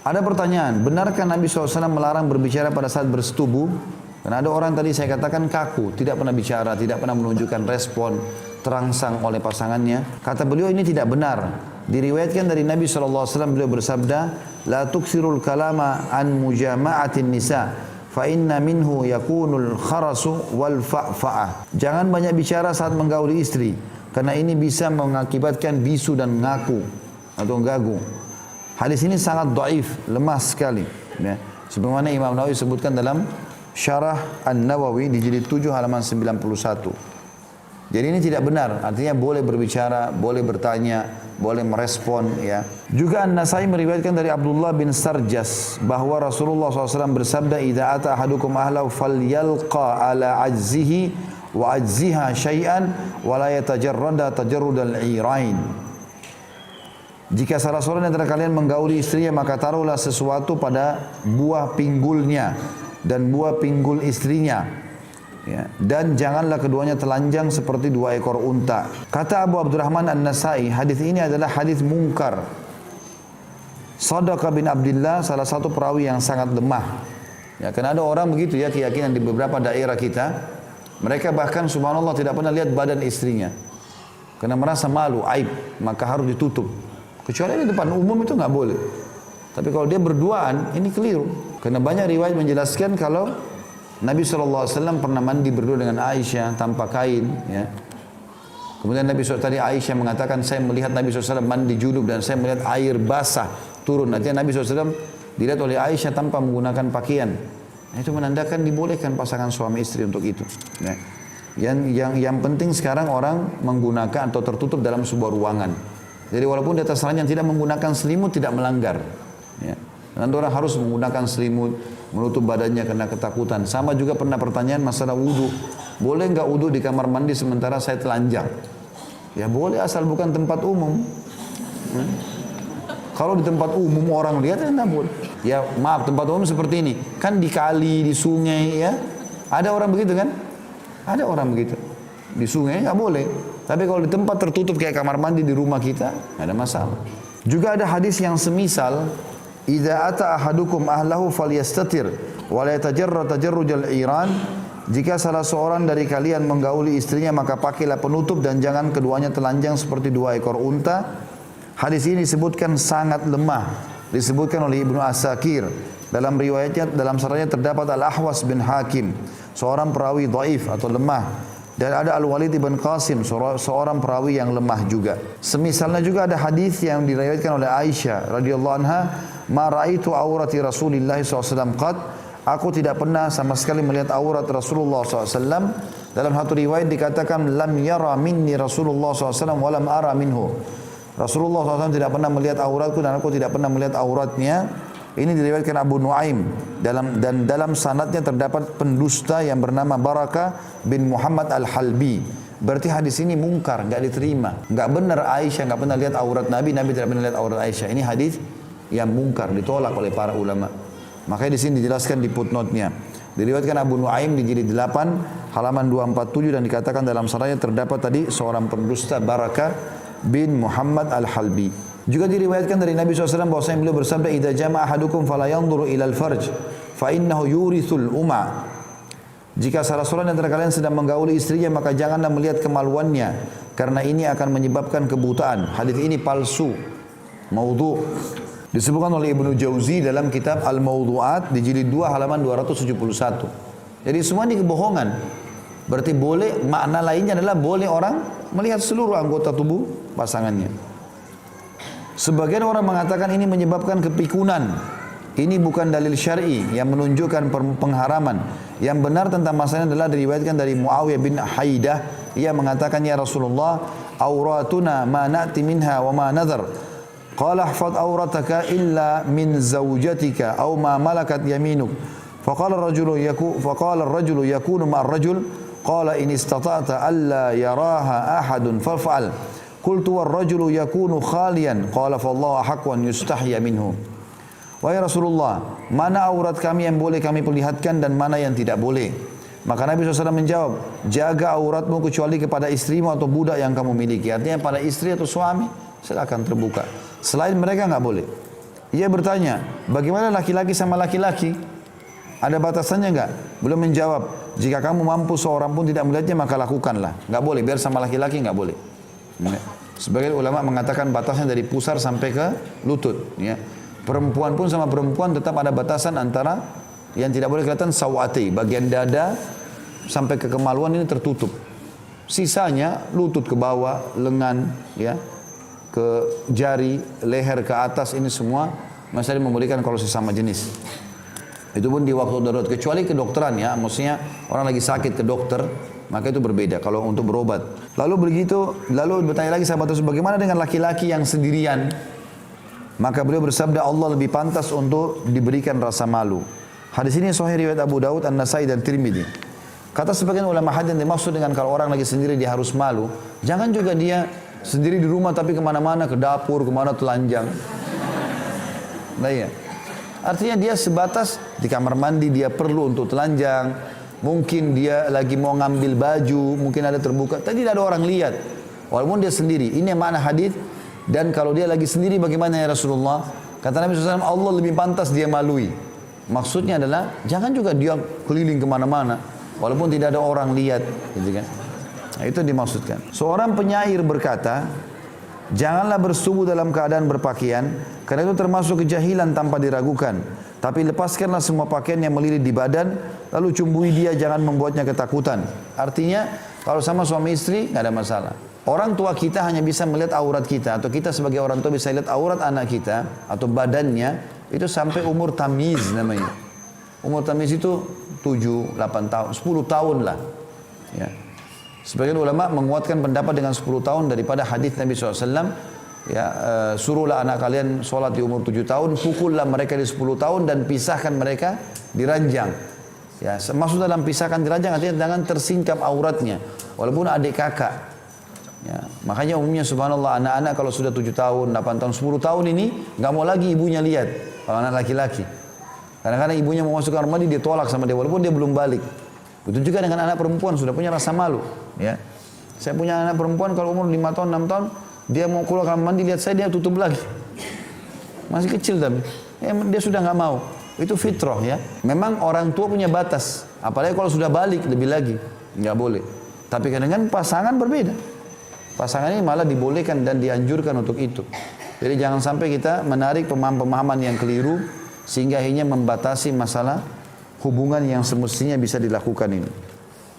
Ada pertanyaan, benarkah Nabi SAW melarang berbicara pada saat bersetubuh? Karena ada orang tadi saya katakan kaku, tidak pernah bicara, tidak pernah menunjukkan respon, terangsang oleh pasangannya. Kata beliau ini tidak benar. Diriwayatkan dari Nabi SAW beliau bersabda, la tuksirul kalama an mujama'atin nisa, fa inna minhu yakunul kharasu wal fa'fa'ah. Jangan banyak bicara saat menggauli istri, karena ini bisa mengakibatkan bisu dan ngaku atau gagu. Hadis ini sangat dhaif, lemah sekali. Ya. Sebagaimana Imam Nawawi sebutkan dalam Syarah An-Nawawi di jilid 7 halaman 91. Jadi ini tidak benar, artinya boleh berbicara, boleh bertanya, boleh merespon. Ya. Juga An-Nasai meriwayatkan dari Abdullah bin Sarjas bahwa Rasulullah SAW bersabda, "Idza ata ahadukum ahlahu falyalqa ala ajzihi wa ajziha syai'an wa la yatajarrada tajarrudal 'irain." Jika salah seorang antara kalian menggauli istrinya, maka taruhlah sesuatu pada buah pinggulnya dan buah pinggul istrinya. Ya. Dan janganlah keduanya telanjang seperti dua ekor unta. Kata Abu Abdurrahman An-Nasai, hadis ini adalah hadis mungkar. Sadaqah bin Abdullah salah satu perawi yang sangat lemah. Ya, karena ada orang begitu ya, keyakinan di beberapa daerah kita, mereka bahkan subhanallah tidak pernah lihat badan istrinya. Karena merasa malu, aib, maka harus ditutup. Kecuali di depan umum itu nggak boleh. Tapi kalau dia berduaan, ini keliru. Karena banyak riwayat menjelaskan kalau Nabi SAW pernah mandi berdua dengan Aisyah tanpa kain. Ya. Kemudian Nabi SAW tadi Aisyah mengatakan, saya melihat Nabi SAW mandi junub dan saya melihat air basah turun. Artinya Nabi SAW dilihat oleh Aisyah tanpa menggunakan pakaian. Nah, itu menandakan dibolehkan pasangan suami istri untuk itu. Ya. Yang penting sekarang orang menggunakan atau tertutup dalam sebuah ruangan. Jadi walaupun di atas ranjang tidak menggunakan selimut tidak melanggar. Ya. Nanti orang harus menggunakan selimut, menutup badannya karena ketakutan. Sama juga pernah pertanyaan masalah wudhu. Boleh nggak wudhu di kamar mandi sementara saya telanjang? Ya boleh asal bukan tempat umum. Ya. Kalau di tempat umum orang lihat ya enggak boleh. Ya maaf, tempat umum seperti ini. Kan di kali, di sungai ya. Ada orang begitu kan? Ada orang begitu. Di sungai nggak boleh. Tapi kalau di tempat tertutup kayak kamar mandi di rumah kita, nggak ada masalah. Juga ada hadis yang semisal, "Idza ata ahadukum ahlahu falyastatir wa la yatajarra tajarrujal iran." Jika salah seorang dari kalian menggauli istrinya maka pakailah penutup dan jangan keduanya telanjang seperti dua ekor unta. Hadis ini disebutkan sangat lemah. Disebutkan oleh Ibnu Asakir. Dalam riwayatnya, dalam sanadnya terdapat Al-Ahwas bin Hakim, seorang perawi dhaif atau lemah. Dan ada Al-Walid bin Qasim, seorang perawi yang lemah juga. Semisalnya juga ada hadis yang diriwayatkan oleh Aisyah radhiyallahu anha, "Ma ra'aitu aurati Rasulillah SAW qad." Aku tidak pernah sama sekali melihat aurat Rasulullah SAW. Dalam satu riwayat dikatakan, "Lam yara minni Rasulullah SAW wa lam ara minhu." Rasulullah SAW tidak pernah melihat auratku dan aku tidak pernah melihat auratnya. Ini diriwayatkan Abu Nuaim dan dalam sanadnya terdapat pendusta yang bernama Barakah bin Muhammad Al-Halbi. Berarti hadis ini mungkar, enggak diterima. Enggak benar Aisyah enggak pernah lihat aurat Nabi, Nabi tidak pernah lihat aurat Aisyah. Ini hadis yang mungkar, ditolak oleh para ulama. Makanya di sini dijelaskan di footnote-nya. Diriwayatkan Abu Nuaim di jilid 8 halaman 247 dan dikatakan dalam sanadnya terdapat tadi seorang pendusta Barakah bin Muhammad Al-Halbi. Juga diriwayatkan dari Nabi SAW bahwasanya beliau bersabda, "Idza jama'a ahadukum fala yanzuru ilal farj fa innahu yurithul umma." Jika salah seorang antara kalian sedang menggauli istrinya maka janganlah melihat kemaluannya karena ini akan menyebabkan kebutaan. Hadis ini palsu, maudhu. Disebutkan oleh Ibnu Jauzi dalam kitab Al-Mawdu'at di jilid 2 halaman 271. Jadi semua ini kebohongan. Berarti boleh, makna lainnya adalah boleh orang melihat seluruh anggota tubuh pasangannya. Sebagian orang mengatakan ini menyebabkan kepikunan. Ini bukan dalil syar'i yang menunjukkan pengharaman. Yang benar tentang masalah adalah diriwayatkan dari Muawiyah bin Haidah. Ia mengatakan, "Ya Rasulullah, auratuna ma na'ti minha wa ma nadhar. Qala ihfaz aurataka illa min zawjatika aw ma malakat yaminuk." Faqala ar-rajulu yakunu ma'ar rajul. Qala in istata'ta alla yaraha ahadun faf'al. Qultu war-rajulu yakunu khalian. Qala fallahu ahqqu an yustahya minhu. Wahai Rasulullah, mana aurat kami yang boleh kami perlihatkan dan mana yang tidak boleh? Maka Nabi SAW menjawab, jaga auratmu kecuali kepada istrimu atau budak yang kamu miliki. Artinya pada istri atau suami silakan terbuka. Selain mereka enggak boleh. Ia bertanya, bagaimana laki-laki sama laki-laki? Ada batasannya enggak? Beliau menjawab, jika kamu mampu seorang pun tidak melihatnya maka lakukanlah. Enggak boleh, biar sama laki-laki enggak boleh. Sebagian ulama mengatakan batasnya dari pusar sampai ke lutut. Ya. Perempuan pun sama perempuan tetap ada batasan antara yang tidak boleh kelihatan sawati, bagian dada sampai ke kemaluan ini tertutup. Sisanya lutut ke bawah, lengan, ya, ke jari, leher ke atas ini semua masih membolehkan kalau sesama jenis. Itu pun di waktu darurat, kecuali kedokteran ya, maksudnya orang lagi sakit ke dokter, maka itu berbeda kalau untuk berobat. Lalu bertanya lagi sahabat tersebut, bagaimana dengan laki-laki yang sendirian? Maka beliau bersabda, Allah lebih pantas untuk diberikan rasa malu. Hadis ini sahih riwayat Abu Daud, An-Nasai dan Tirmidzi. Kata sebagian ulama hadis yang dimaksud dengan kalau orang lagi sendiri dia harus malu, jangan juga dia sendiri di rumah tapi kemana-mana, ke dapur, kemana telanjang. Nah iya. Artinya dia sebatas di kamar mandi dia perlu untuk telanjang. Mungkin dia lagi mau ngambil baju, mungkin ada terbuka. Tadi tidak ada orang lihat. Walaupun dia sendiri. Ini makna hadis. Dan kalau dia lagi sendiri bagaimana ya Rasulullah? Kata Nabi SAW, Allah lebih pantas dia malui. Maksudnya adalah jangan juga dia keliling kemana-mana. Walaupun tidak ada orang lihat. Gitu kan? Nah, itu dimaksudkan. Seorang penyair berkata, janganlah bersubuh dalam keadaan berpakaian, karena itu termasuk kejahilan tanpa diragukan. Tapi lepaskanlah semua pakaian yang melilit di badan, lalu cumbui dia, jangan membuatnya ketakutan. Artinya, kalau sama suami istri, nggak ada masalah. Orang tua kita hanya bisa melihat aurat kita, atau kita sebagai orang tua bisa lihat aurat anak kita, atau badannya, Itu sampai umur tamyiz namanya. Umur tamyiz itu 7, 8 tahun, 10 tahun lah. Ya. Sebagian ulama menguatkan pendapat dengan 10 tahun daripada hadis Nabi SAW. Ya, suruhlah anak kalian sholat di umur 7 tahun, pukullah mereka di 10 tahun dan pisahkan mereka di ranjang. Ya, maksud dalam pisahkan di ranjang artinya jangan tersingkap auratnya, walaupun adik kakak. Ya, makanya umumnya subhanallah anak-anak kalau sudah 7 tahun, 8 tahun, 10 tahun ini nggak mau lagi ibunya lihat. Kalau anak laki-laki, kadang-kadang ibunya mau masuk kamar mandi dia tolak sama dia walaupun dia belum balik. Begitu juga dengan anak perempuan sudah punya rasa malu. Ya, saya punya anak perempuan kalau umur 5 tahun, 6 tahun dia mau keluar kamar mandi lihat saya dia tutup lagi. Masih kecil tapi ya, dia sudah nggak mau. Itu fitrah ya. Memang orang tua punya batas. Apalagi kalau sudah balik lebih lagi nggak boleh. Tapi kadang-kadang pasangan berbeda. Pasangan ini malah dibolehkan dan dianjurkan untuk itu. Jadi jangan sampai kita menarik pemahaman-pemahaman yang keliru sehingga akhirnya membatasi masalah hubungan yang semestinya bisa dilakukan ini.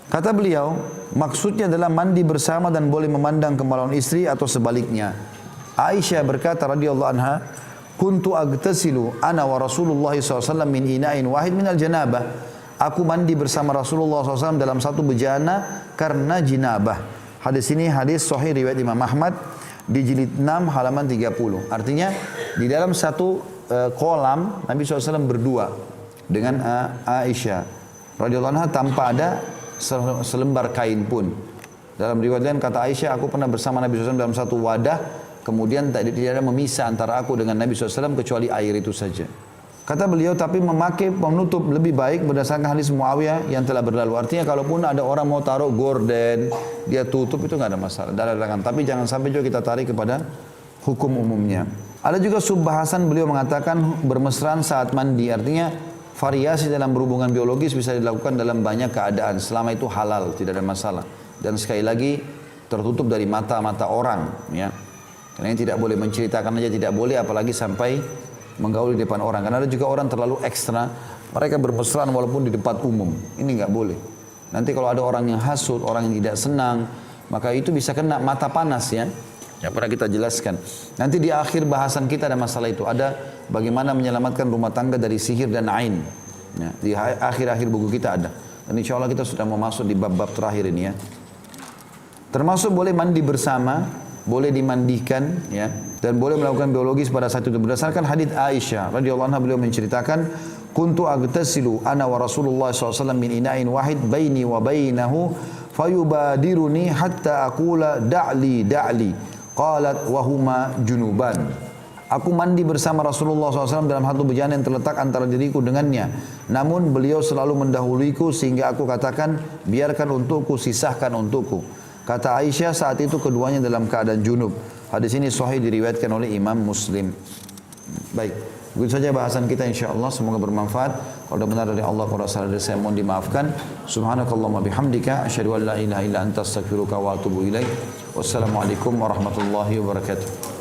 Kata beliau, maksudnya adalah mandi bersama dan boleh memandang kemaluan istri atau sebaliknya. Aisyah berkata radhiyallahu anha, "Kuntu agtasilu ana wa Rasulullah SAW min ina'in wahid minal janabah." Aku mandi bersama Rasulullah SAW dalam satu bejana karena jinabah. Hadis ini hadis sahih riwayat Imam Ahmad di jilid 6 halaman 30. Artinya di dalam satu kolam Nabi SAW berdua dengan Aisyah radhiyallahu anha tanpa ada selembar kain pun. Dalam riwayat lain kata Aisyah, aku pernah bersama Nabi SAW dalam satu wadah, kemudian tidak ada memisah antara aku dengan Nabi SAW kecuali air itu saja. Kata beliau, tapi memakai penutup lebih baik berdasarkan hadis Muawiyah yang telah berlalu. Artinya kalaupun ada orang mau taruh gorden, dia tutup itu nggak ada masalah. Tapi jangan sampai juga kita tarik kepada hukum umumnya. Ada juga subbahasan beliau mengatakan bermesraan saat mandi. Artinya variasi dalam berhubungan biologis bisa dilakukan dalam banyak keadaan. Selama itu halal, tidak ada masalah. Dan sekali lagi tertutup dari mata-mata orang. Ya. Karena ini tidak boleh menceritakan aja tidak boleh, apalagi sampai menggauli di depan orang. Karena ada juga orang terlalu ekstra, mereka bermesraan walaupun di depan umum. Ini nggak boleh. Nanti kalau ada orang yang hasut, orang yang tidak senang, maka itu bisa kena mata panas ya. Ya pernah kita jelaskan. Nanti di akhir bahasan kita ada masalah itu. Ada bagaimana menyelamatkan rumah tangga dari sihir dan ain. Ya, di akhir-akhir buku kita ada. Dan insya Allah kita sudah mau masuk di bab-bab terakhir ini ya. Termasuk boleh mandi bersama, boleh dimandikan ya, dan boleh melakukan biologis pada saat itu. Berdasarkan hadits Aisyah radhiyallahu anha beliau menceritakan, kuntu agtasilu ana wa Rasulullah SAW min ina'in wahid baini wa bainahu fayubadiruni hatta aqula da'li. Qalat wahuma junuban. Aku mandi bersama Rasulullah SAW dalam satu bejana yang terletak antara diriku dengannya. Namun beliau selalu mendahuluiku sehingga aku katakan, biarkan untukku, sisahkan untukku. Kata Aisyah saat itu keduanya dalam keadaan junub. Hadis ini sahih diriwayatkan oleh Imam Muslim. Baik, begitu saja bahasan kita insyaAllah. Semoga bermanfaat. Kalau benar dari Allah, kalau salah dari saya mohon dimaafkan. Subhanakallahumma bihamdika asyhadu an la ilaha illa anta astaghfiruka wa atubu ilaik. Wassalamualaikum warahmatullahi wabarakatuh.